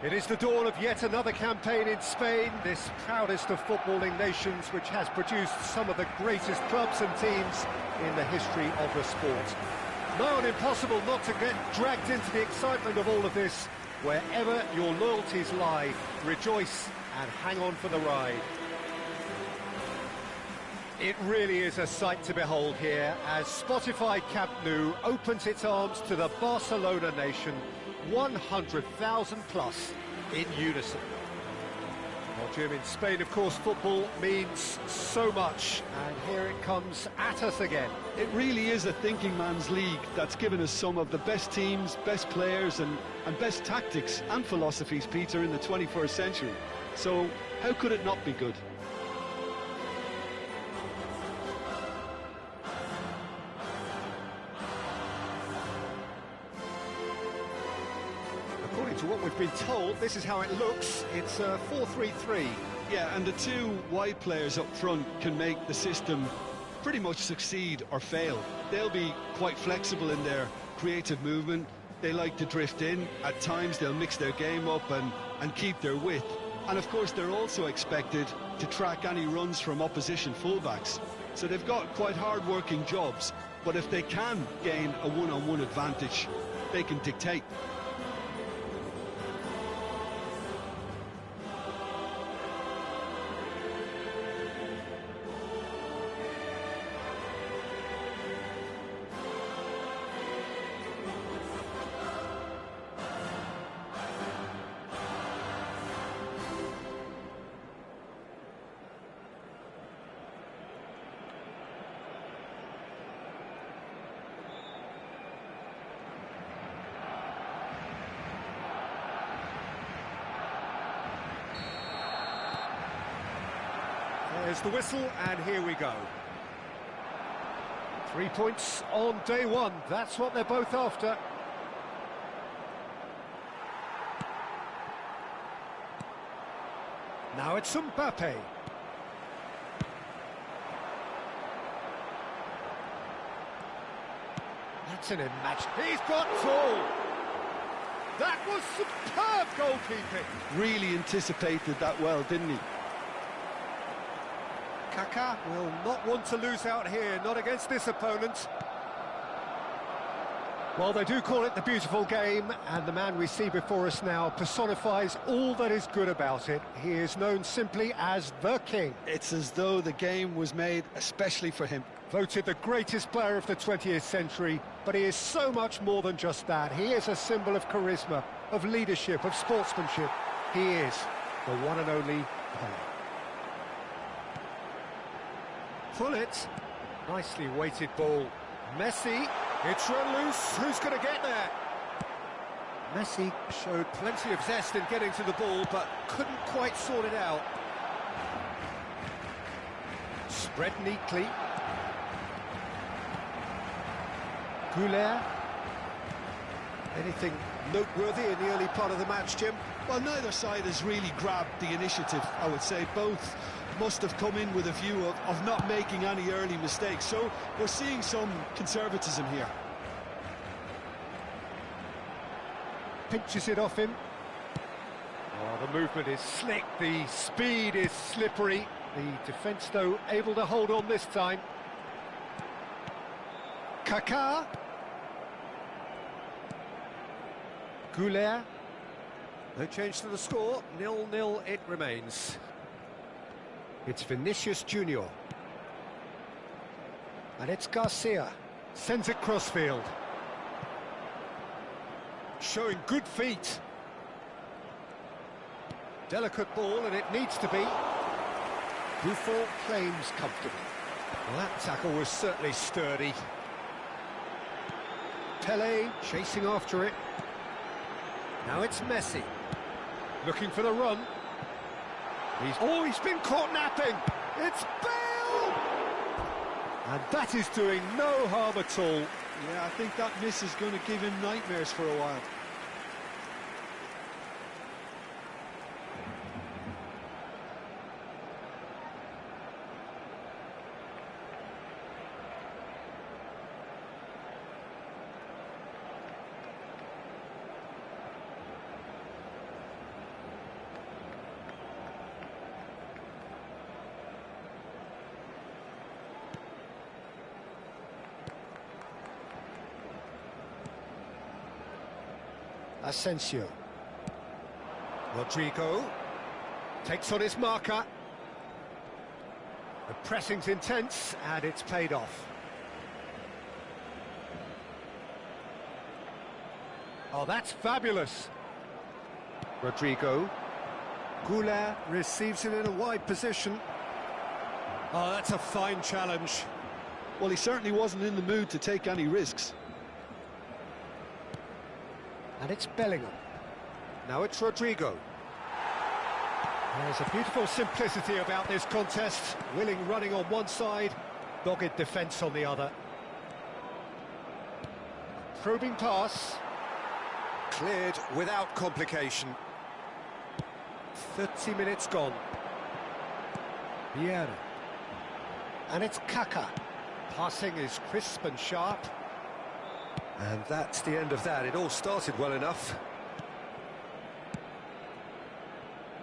It is the dawn of yet another campaign in Spain, this proudest of footballing nations, which has produced some of the greatest clubs and teams in the history of the sport. No, and impossible not to get dragged into the excitement of all of this. Wherever your loyalties lie, rejoice and hang on for the ride. It really is a sight to behold here as Spotify Camp Nou opens its arms to the Barcelona nation, 100,000 plus in unison. Well, Jim, in Spain, of course, football means so much, and here it comes at us again. It really is a thinking man's league that's given us some of the best teams, best players and best tactics and philosophies, Peter, in the 21st century. So how could it not be good? According to what we've been told, this is how it looks. It's a 4-3-3. Yeah, and the two wide players up front can make the system pretty much succeed or fail. They'll be quite flexible in their creative movement. They like to drift in. At times they'll mix their game up and keep their width. And of course they're also expected to track any runs from opposition fullbacks. So they've got quite hard-working jobs, but if they can gain a one-on-one advantage, they can dictate. There's the whistle, and here we go. 3 points on day one. That's what they're both after. Now it's Mbappe. That's an imagine. He's got two. That was superb goalkeeping. Really anticipated that well, didn't he? Kaká will not want to lose out here, not against this opponent. Well, they do call it the beautiful game, and the man we see before us now personifies all that is good about it. He is known simply as the King. It's as though the game was made especially for him. Voted the greatest player of the 20th century, but he is so much more than just that. He is a symbol of charisma, of leadership, of sportsmanship. He is the one and only Pelé. Pull it. Nicely weighted ball. Messi. It's run loose. Who's going to get there? Messi showed plenty of zest in getting to the ball, but couldn't quite sort it out. Spread neatly. Goulet. Anything noteworthy in the early part of the match, Jim? Well, neither side has really grabbed the initiative, I would say. Both must have come in with a view of not making any early mistakes. So we're seeing some conservatism here. Pinches it off him. Oh, the movement is slick, the speed is slippery. The defence, though, able to hold on this time. Kaká. Goulet. No change to the score, 0-0 it remains. It's Vinicius Junior. And it's Garcia. Sends it crossfield. Showing good feet. Delicate ball, and it needs to be. Buffon claims comfortably. Well, that tackle was certainly sturdy. Pelé chasing after it. Now it's Messi. Looking for the run. He's been caught napping. It's Bale! And that is doing no harm at all. Yeah, I think that miss is going to give him nightmares for a while. Asensio. Rodrigo takes on his marker. The pressing's intense, and it's paid off. Oh, that's fabulous. Rodrigo. Goulet receives it in a wide position. Oh, that's a fine challenge. Well, he certainly wasn't in the mood to take any risks. And it's Bellingham. Now it's Rodrigo. There's a beautiful simplicity about this contest. Willing running on one side, dogged defence on the other. A probing pass. Cleared without complication. 30 minutes gone. Vieira. And it's Kaka. Passing is crisp and sharp. And that's the end of that. It all started well enough.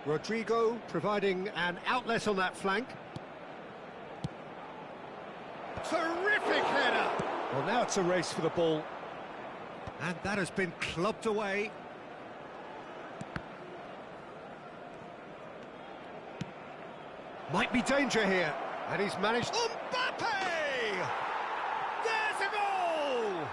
Rodrigo providing an outlet on that flank. Terrific header! Well, now it's a race for the ball. And that has been clubbed away. Might be danger here. And he's managed... Mbappe! There's a goal!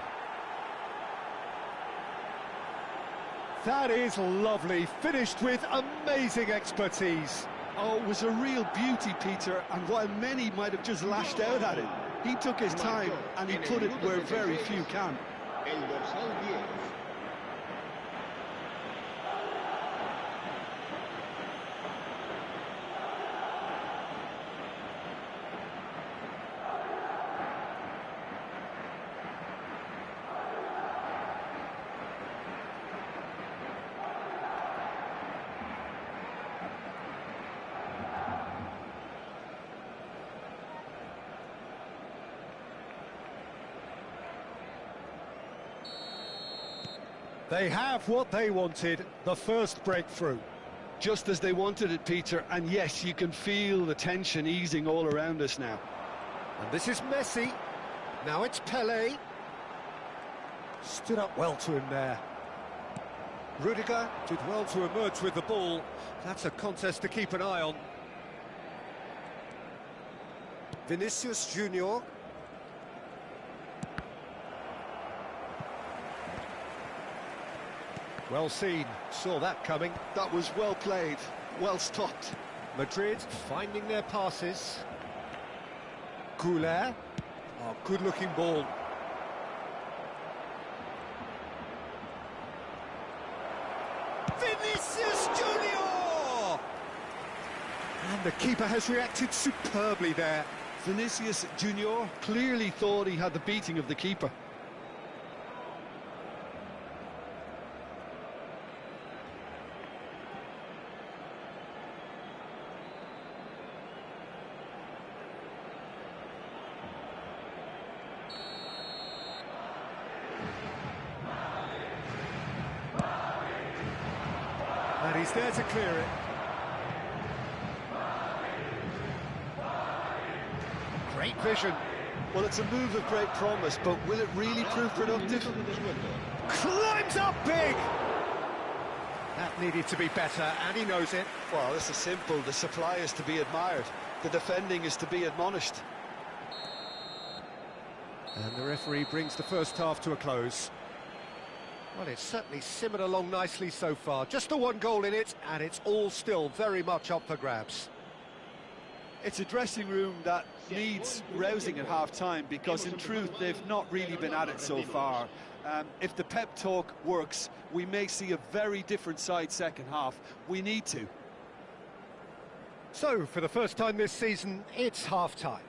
That is lovely, finished with amazing expertise. Oh, it was a real beauty, Peter, and while many might have just lashed out at it, he took his time and he put it where very few can. El dorsal 10. They have what they wanted, the first breakthrough. Just as they wanted it, Peter, and yes, you can feel the tension easing all around us now. And this is Messi. Now it's Pelé. Stood up well to him there. Rudiger did well to emerge with the ball. That's a contest to keep an eye on. Vinicius Junior. Well seen, saw that coming. That was well played, well stopped. Madrid finding their passes. Goulet. Oh, good-looking ball. Vinicius Junior! And the keeper has reacted superbly there. Vinicius Junior clearly thought he had the beating of the keeper. And he's there to clear it. Great vision. Well, it's a move of great promise, but will it really prove productive? Climbs up big! That needed to be better, and he knows it. Well, this is simple. The supply is to be admired. The defending is to be admonished. And the referee brings the first half to a close. Well, it's certainly simmered along nicely so far. Just the one goal in it, and it's all still very much up for grabs. It's a dressing room that needs rousing at half-time, because in truth they've not really been at it so far. If the pep talk works, we may see a very different side second half. We need to. So, for the first time this season, it's half-time.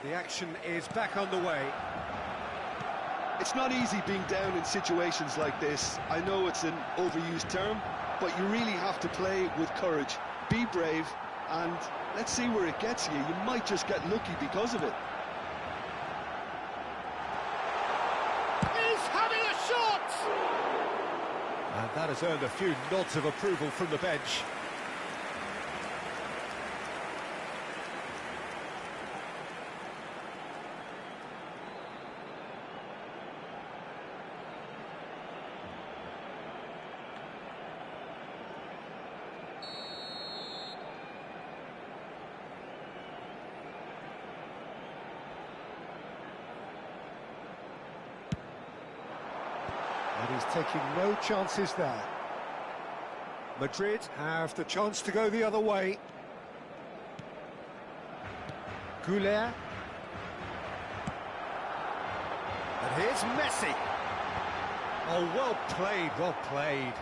The action is back underway. It's not easy being down in situations like this. I know it's an overused term, but you really have to play with courage. Be brave, and let's see where it gets you. You might just get lucky because of it. He's having a shot! And that has earned a few nods of approval from the bench. And he's taking no chances there. Madrid have the chance to go the other way. Goulet. And here's Messi. Oh, well played, well played.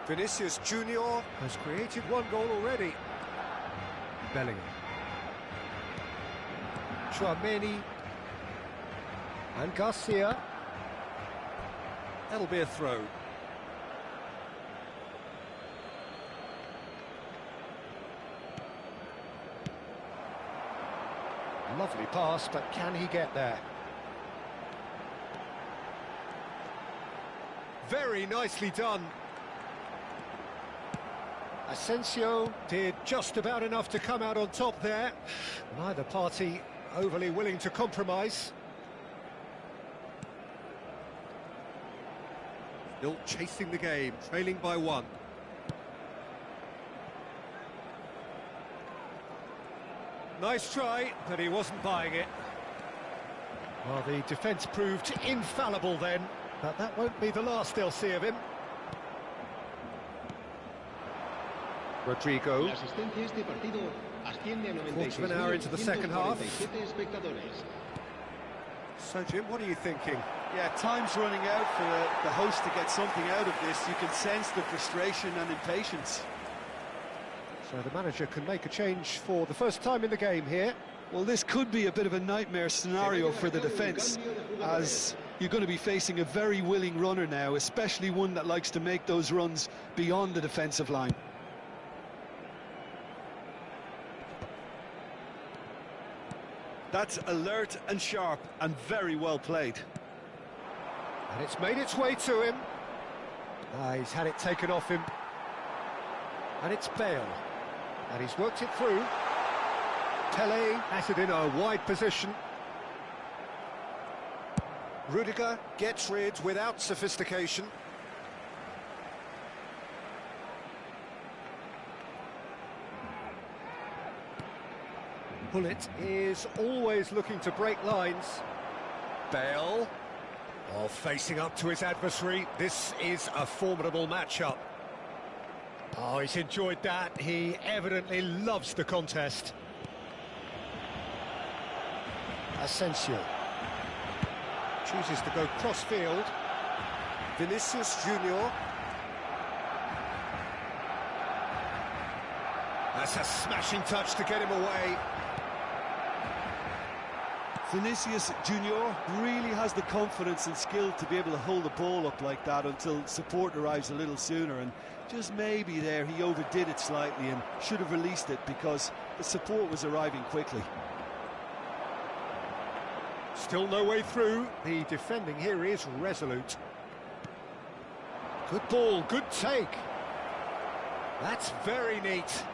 Vinicius Junior has created one goal already. Bellingham. Tchouameni. And Garcia. That'll be a throw. Lovely pass, but can he get there? Very nicely done. Asensio did just about enough to come out on top there. Neither party overly willing to compromise. Still chasing the game, trailing by one. Nice try, but he wasn't buying it. Well, the defence proved infallible then, but that won't be the last they'll see of him. Rodrigo. Quarter of an hour into the second half. So, Jim, what are you thinking? Yeah, time's running out for the host to get something out of this. You can sense the frustration and impatience. So the manager can make a change for the first time in the game here. Well, this could be a bit of a nightmare scenario for the defence, as you're going to be facing a very willing runner now, especially one that likes to make those runs beyond the defensive line. That's alert and sharp and very well played. And it's made its way to him. He's had it taken off him. And it's Bale. And he's worked it through. Pele has it in a wide position. Rudiger gets rid without sophistication. Bullet is always looking to break lines. Bale, facing up to his adversary. This is a formidable matchup. Oh, he's enjoyed that. He evidently loves the contest. Asensio chooses to go cross-field. Vinicius Junior. That's a smashing touch to get him away. Vinicius Junior really has the confidence and skill to be able to hold the ball up like that until support arrives a little sooner, and just maybe there he overdid it slightly and should have released it because the support was arriving quickly. Still no way through. The defending here is resolute. Good ball, good take. That's very neat.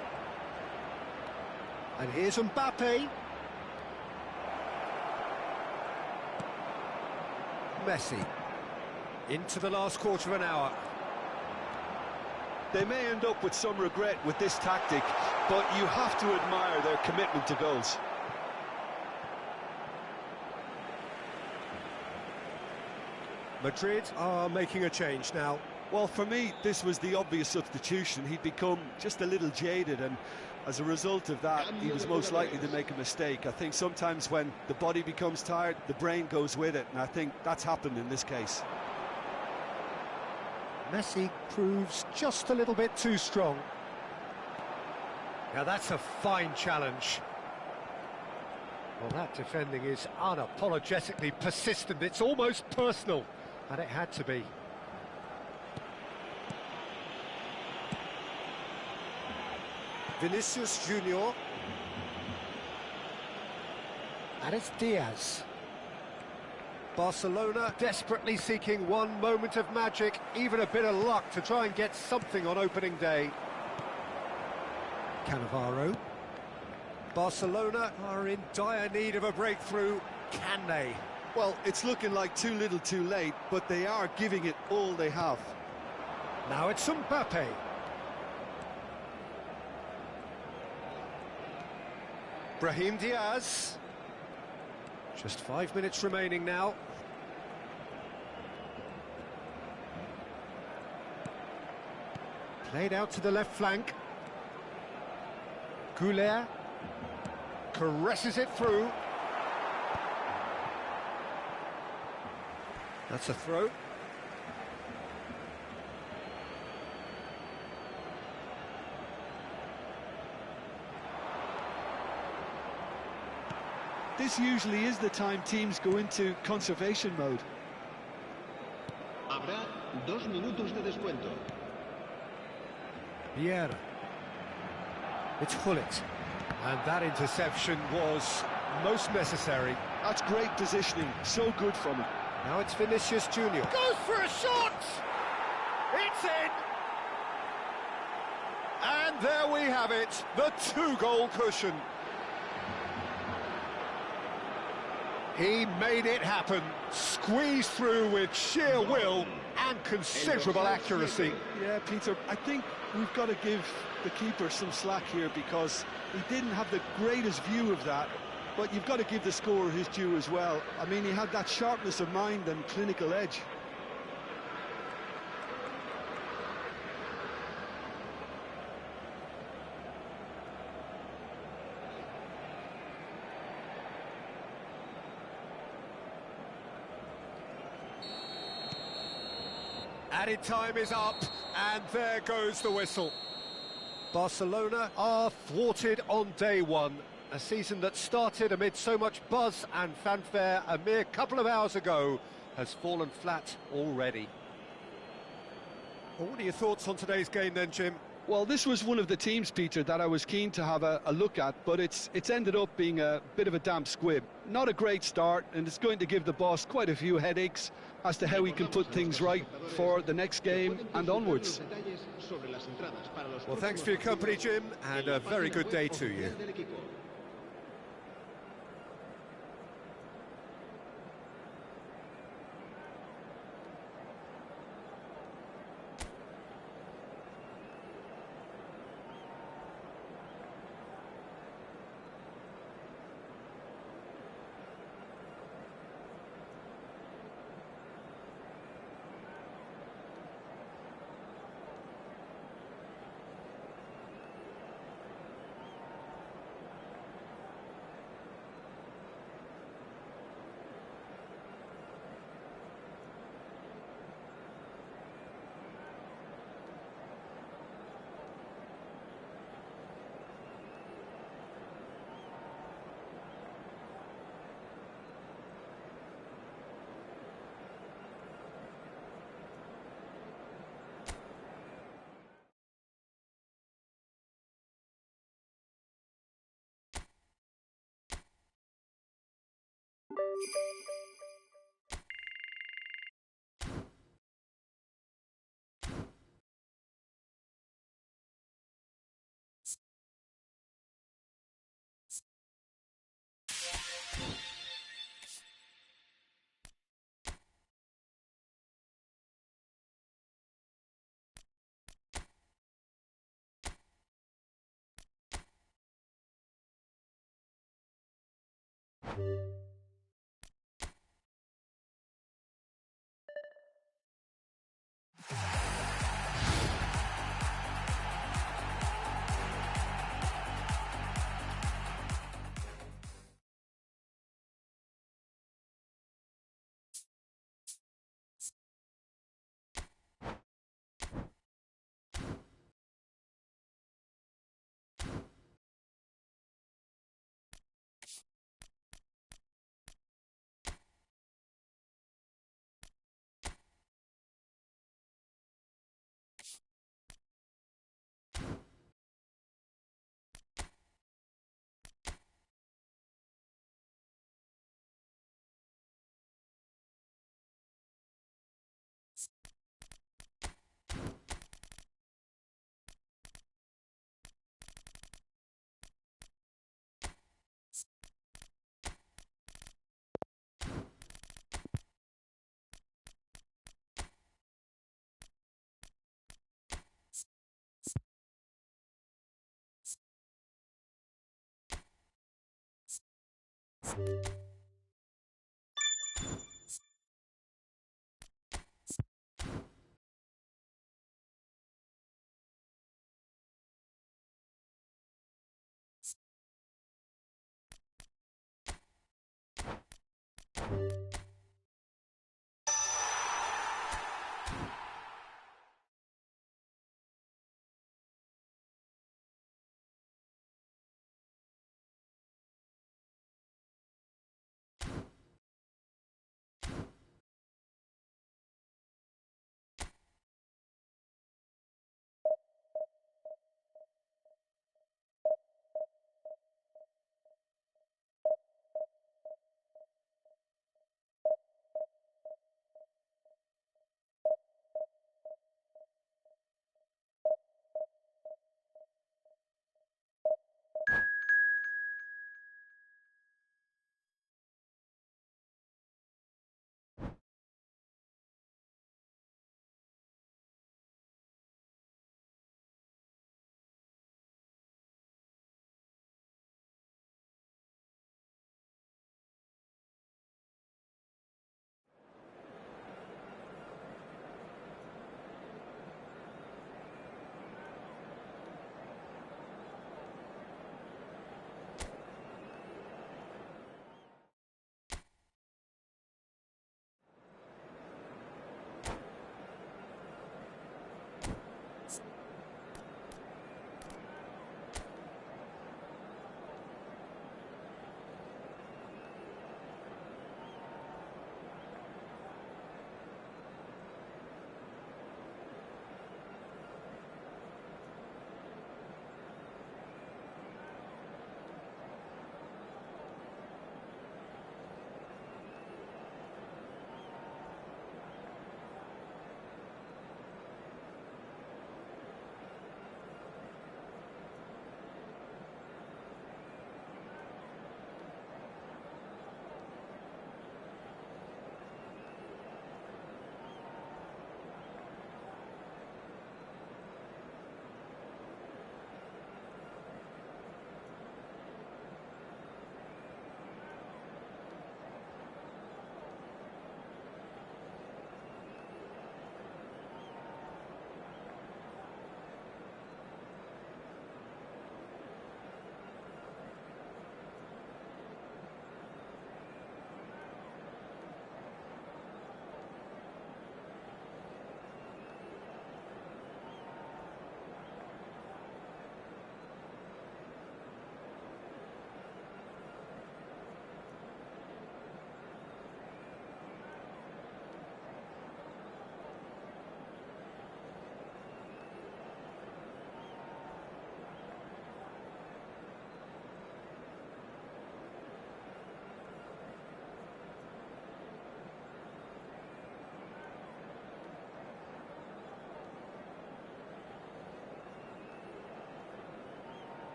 And here's Mbappe. Messi. Into the last quarter of an hour. They may end up with some regret with this tactic, but you have to admire their commitment to goals. Madrid are making a change now. Well, for me, this was the obvious substitution. He'd become just a little jaded, and as a result of that, he was most likely to make a mistake. I think sometimes when the body becomes tired, the brain goes with it, and I think that's happened in this case. Messi proves just a little bit too strong. Now that's a fine challenge. Well, that defending is unapologetically persistent. It's almost personal, and it had to be. Vinicius Junior. And it's Diaz. Barcelona desperately seeking one moment of magic, even a bit of luck to try and get something on opening day. Cannavaro. Barcelona are in dire need of a breakthrough. Can they? Well, it's looking like too little too late, but they are giving it all they have. Now it's Mbappe. Brahim Diaz. Just 5 minutes remaining now. Played out to the left flank. Goulet caresses it through. That's a throw. This usually is the time teams go into conservation mode. Habrá 2 minutos de descuento. Vieira. It's Hullet. And that interception was most necessary. That's great positioning, so good from him. Now it's Vinicius Junior. Goes for a shot! It's in! And there we have it, the 2-goal cushion. He made it happen, squeezed through with sheer will and considerable accuracy. Yeah, Peter, I think we've got to give the keeper some slack here because he didn't have the greatest view of that, but you've got to give the scorer his due as well. I mean, he had that sharpness of mind and clinical edge. Added time is up, and there goes the whistle. Barcelona are thwarted on day one. A season that started amid so much buzz and fanfare a mere couple of hours ago has fallen flat already. Well, what are your thoughts on today's game then, Jim? Well, this was one of the teams, Peter, that I was keen to have a look at, but it's ended up being a bit of a damp squib. Not a great start, and it's going to give the boss quite a few headaches as to how he can put things right for the next game and onwards. Well, thanks for your company, Jim, and a very good day to you.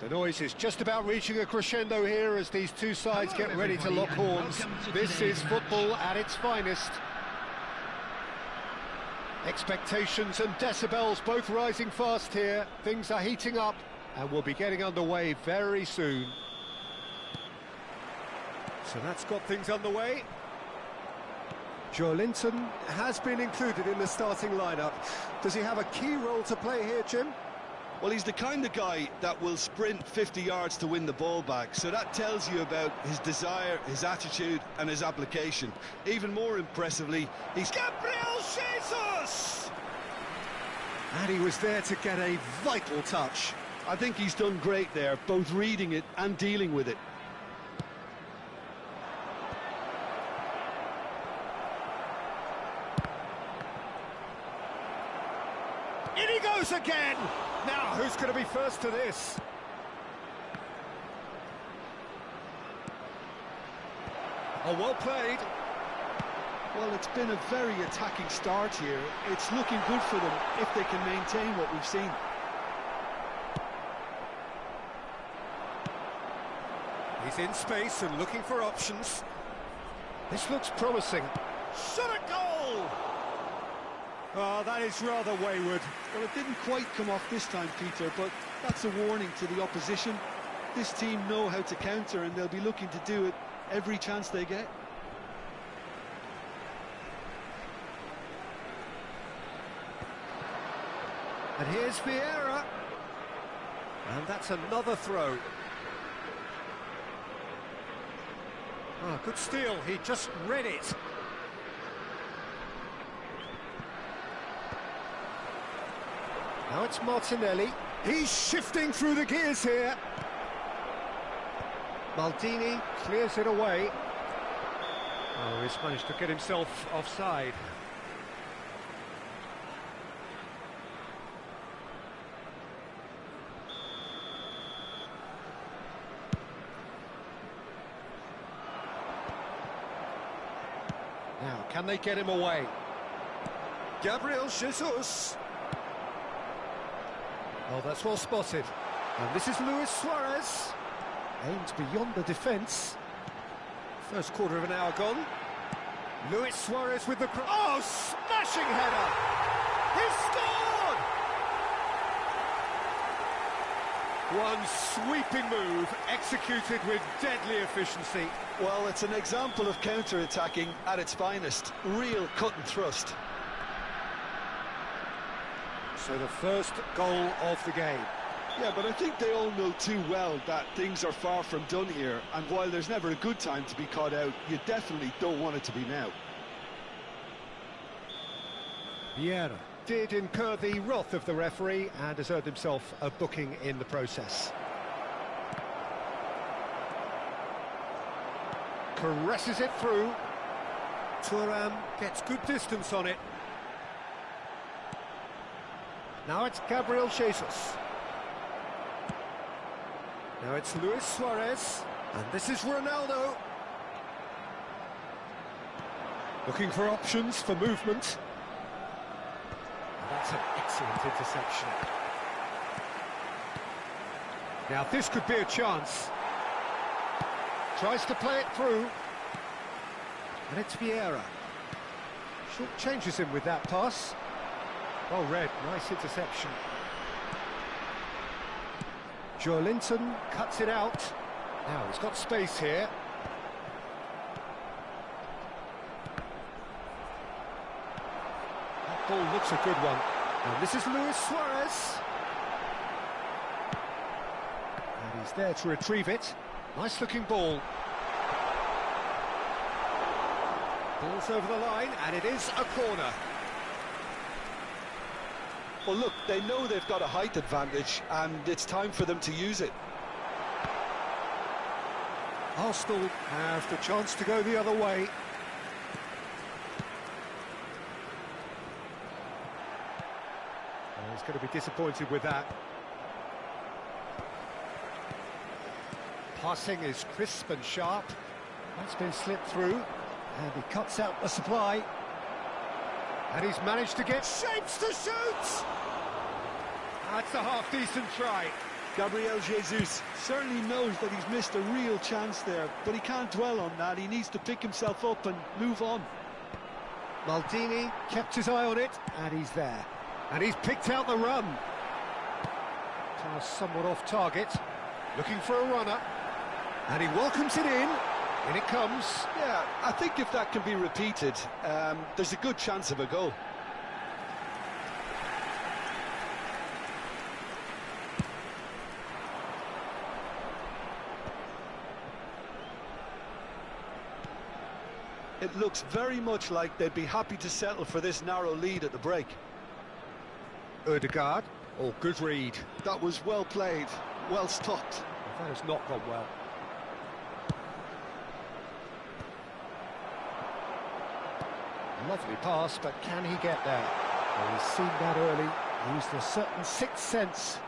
The noise is just about reaching a crescendo here as these two sides get ready to lock horns. This is football at its finest. Expectations and decibels both rising fast here. Things are heating up and we'll be getting underway very soon. So that's got things underway. Joelinton has been included in the starting lineup. Does he have a key role to play here, Jim? Well, he's the kind of guy that will sprint 50 yards to win the ball back, so that tells you about his desire, his attitude and his application. Even more impressively, he's Gabriel Jesus! And he was there to get a vital touch. I think he's done great there, both reading it and dealing with it. In he goes again! Now, who's going to be first to this? Oh, well played. Well, it's been a very attacking start here. It's looking good for them if they can maintain what we've seen. He's in space and looking for options. This looks promising. Shot a goal! Oh, that is rather wayward. Well, it didn't quite come off this time, Peter, but that's a warning to the opposition. This team know how to counter, and they'll be looking to do it every chance they get. And here's Vieira. And that's another throw. Oh, good steal. He just read it. Now it's Martinelli. He's shifting through the gears here. Maldini clears it away. Oh, he's managed to get himself offside. Now, can they get him away? Gabriel Jesus. Oh, that's well spotted. And this is Luis Suarez. Aimed beyond the defence. First quarter of an hour gone. Luis Suarez with the... Oh, smashing header! He scored! One sweeping move, executed with deadly efficiency. Well, it's an example of counter-attacking at its finest. Real cut and thrust. So the first goal of the game. Yeah, but I think they all know too well that things are far from done here, and while there's never a good time to be caught out, you definitely don't want it to be now. Vieira did incur the wrath of the referee and has earned himself a booking in the process. Caresses it through. Thuram gets good distance on it. Now it's Gabriel Jesus. Now it's Luis Suarez. And this is Ronaldo. Looking for options for movement. And that's an excellent interception. Now this could be a chance. Tries to play it through. And it's Vieira. Short changes him with that pass. Well read, nice interception. Joelinton cuts it out. Now he's got space here. That ball looks a good one. And this is Luis Suarez. And he's there to retrieve it. Nice looking ball. Ball's over the line, and it is a corner. Well, look, they know they've got a height advantage, and it's time for them to use it. Arsenal have the chance to go the other way. He's going to be disappointed with that. Passing is crisp and sharp. That's been slipped through, and he cuts out the supply. And he's managed to get shapes to shoot! That's a half-decent try. Gabriel Jesus certainly knows that he's missed a real chance there, but he can't dwell on that. He needs to pick himself up and move on. Maldini kept his eye on it, and he's there. And he's picked out the run. Pass somewhat off target. Looking for a runner. And he welcomes it in. In it comes. Yeah, I think if that can be repeated, there's a good chance of a goal. It looks very much like they'd be happy to settle for this narrow lead at the break. Ødegaard. Oh, good read. That was well played, well stopped. That has not gone well. Lovely pass, but can he get there? Well, he's seen that early, Used a certain sixth sense.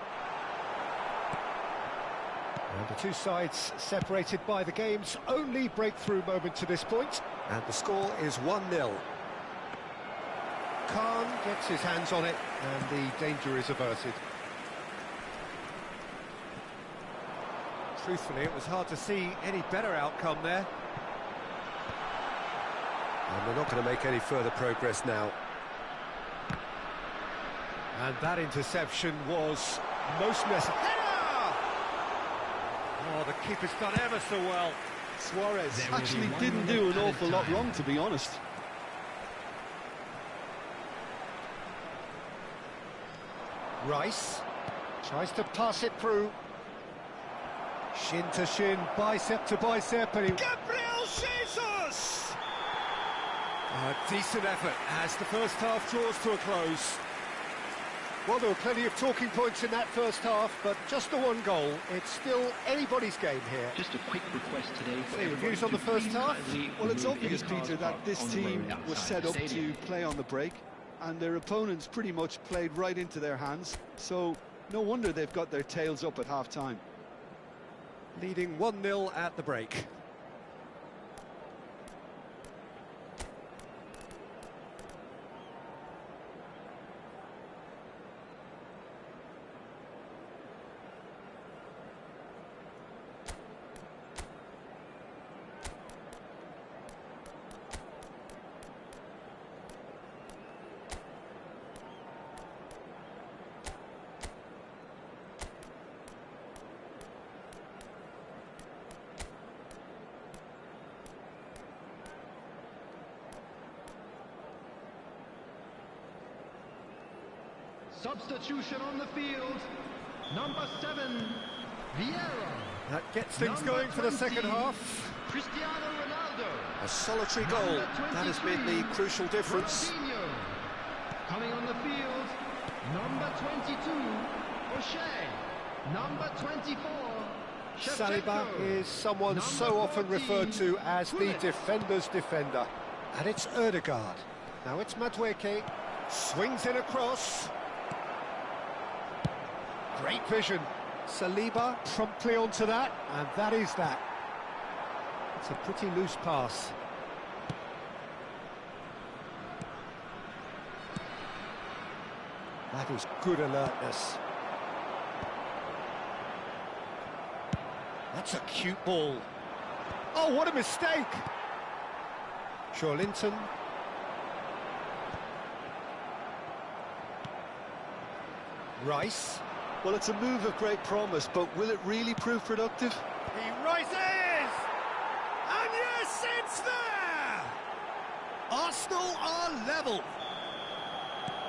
And the two sides separated by the game's only breakthrough moment to this point. And the score is 1-0. Khan gets his hands on it, and the danger is averted. Truthfully, it was hard to see any better outcome there. And they're not going to make any further progress now. And that interception was most necessary. Oh, the keeper's done ever so well. Suarez actually didn't do an awful lot wrong, to be honest. Rice tries to pass it through. Shin to shin, bicep to bicep, and Gabriel Jesus! A decent effort as the first half draws to a close. Well, there were plenty of talking points in that first half, but just the one goal. It's still anybody's game here. Just a quick request today for Any reviews on the first half? Well, it's obvious, Peter, that this team was set up to play on the break, and their opponents pretty much played right into their hands, so no wonder they've got their tails up at half-time. Leading 1-0 at the break. Substitution on the field. Number 7, Vieira. That gets things going for the second half. Cristiano Ronaldo. A solitary goal. That has made the crucial difference. Ronaldinho. Coming on the field, number 22, O'Shea. Number 24, Saliba is someone so often referred to as the defender's defender. And it's Ødegaard. Now it's Madueke. Swings in across. Great vision. Saliba promptly onto that, and that is that. It's a pretty loose pass. That is good alertness. That's a cute ball. Oh, what a mistake! Linton. Rice. Well, it's a move of great promise, but will it really prove productive? He rises! And yes, it's there! Arsenal are level.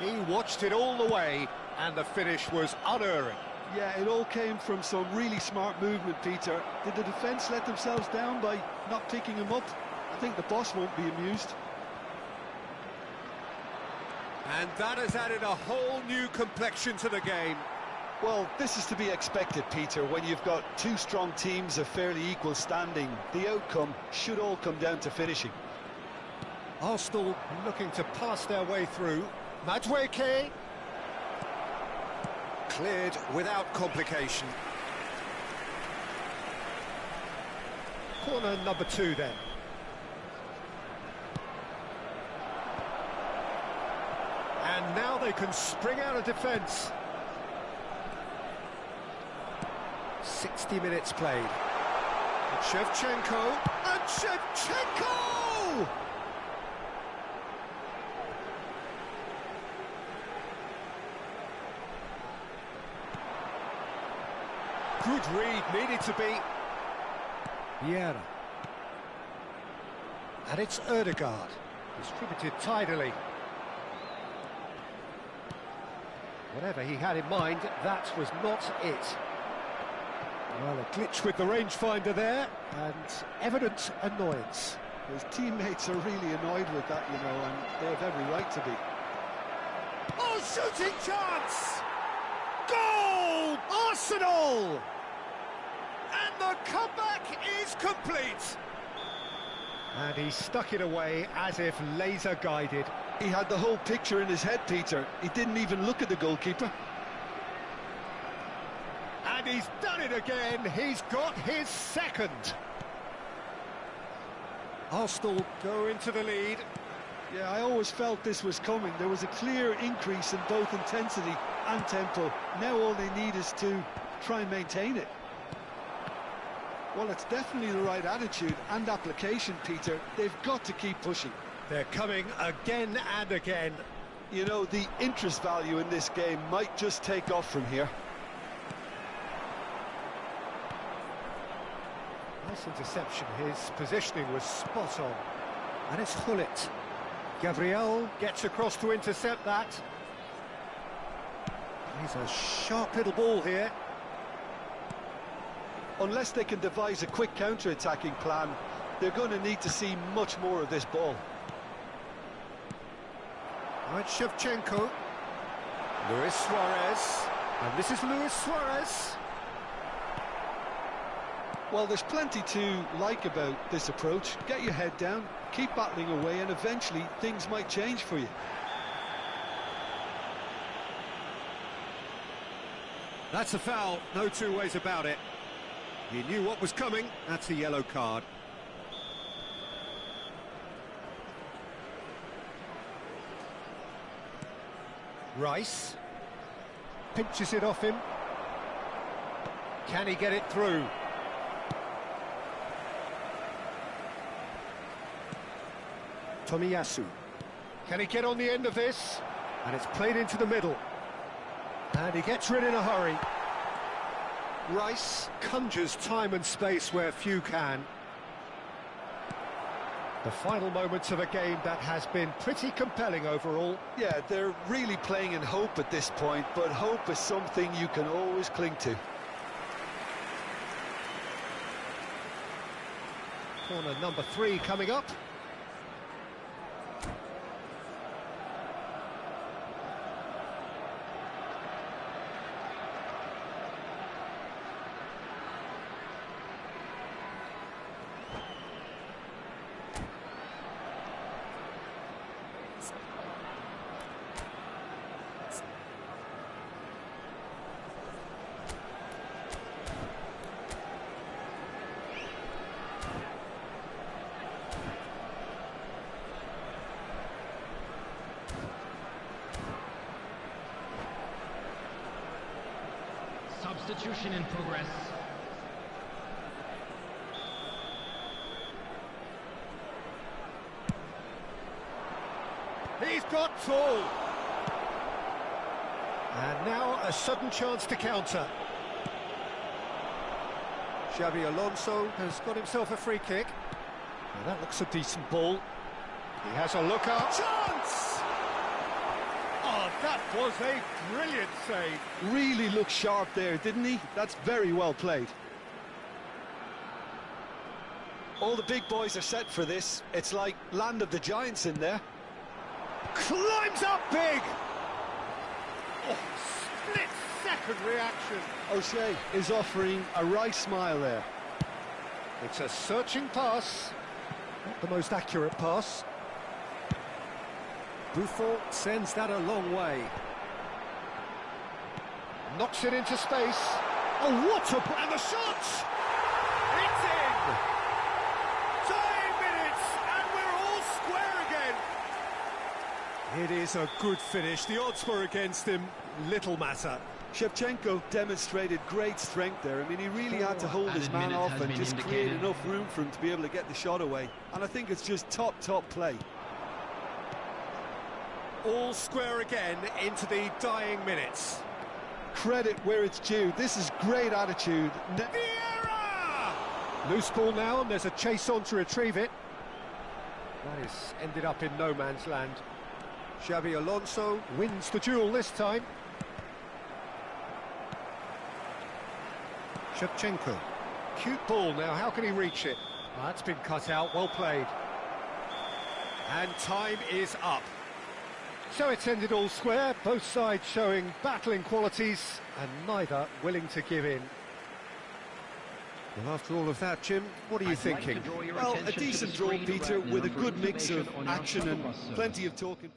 He watched it all the way, and the finish was unerring. Yeah, it all came from some really smart movement, Peter. Did the defence let themselves down by not picking him up? I think the boss won't be amused. And that has added a whole new complexion to the game. Well, this is to be expected, Peter, when you've got two strong teams of fairly equal standing. The outcome should all come down to finishing. Arsenal looking to pass their way through. Madueke. Cleared without complication. Corner number 2 then. And now they can spring out of defence. 60 minutes played. Shevchenko, and Shevchenko! Good read, needed to be. Vieira. And it's Ødegaard, distributed tidily. Whatever he had in mind, that was not it. Well, a glitch with the rangefinder there, and evident annoyance. His teammates are really annoyed with that, you know, and they have every right to be. Oh, shooting chance! Goal! Arsenal! And the comeback is complete. And he stuck it away as if laser-guided. He had the whole picture in his head, Peter. He didn't even look at the goalkeeper. And he's done it again. He's got his second. Arsenal go into the lead. Yeah, I always felt this was coming. There was a clear increase in both intensity and tempo. Now all they need is to try and maintain it. Well, it's definitely the right attitude and application, Peter. They've got to keep pushing. They're coming again and again. You know, the interest value in this game might just take off from here. Nice interception. His positioning was spot on. And it's Hullet. Gabriel gets across to intercept that. He's a sharp little ball here. Unless they can devise a quick counter-attacking plan, they're going to need to see much more of this ball. Right, Shevchenko. Luis Suarez. And this is Luis Suarez. Well, there's plenty to like about this approach. Get your head down, keep battling away, and eventually things might change for you. That's a foul, no two ways about it. He knew what was coming. That's a yellow card. Rice pinches it off him. Can he get it through? Tomiyasu. Can he get on the end of this? And it's played into the middle. And he gets rid in a hurry. Rice conjures time and space where few can. The final moments of a game that has been pretty compelling overall. Yeah, they're really playing in hope at this point, but hope is something you can always cling to. Corner number 3 coming up. Substitution in progress. He's got tall. And now a sudden chance to counter. Xabi Alonso has got himself a free kick. Well, that looks a decent ball. He has a look up. Chance! Oh, that was a brilliant save. Really looked sharp there, didn't he? That's very well played. All the big boys are set for this. It's like Land of the Giants in there. Climbs up big! Oh, split-second reaction. O'Shea is offering a right smile there. It's a searching pass. Not the most accurate pass. Buffon sends that a long way. Knocks it into space. Oh, what a... And the shot! It's in! 9 minutes, and we're all square again. It is a good finish. The odds were against him. Little matter. Shevchenko demonstrated great strength there. I mean, he really had to hold his man off and just create enough room for him to be able to get the shot away. And I think it's just top play. All square again into the dying minutes. Credit where it's due. This is great attitude. Vieira! Loose ball now, and there's a chase on to retrieve it. That is ended up in no man's land. Xabi Alonso wins the duel this time. Shevchenko. Cute ball now, how can he reach it? Well, that's been cut out, well played. And time is up. So it's ended all square, both sides showing battling qualities and neither willing to give in. Well, after all of that, Jim, what are you thinking? Well, a decent draw, Peter, with a good mix of action and plenty of talking.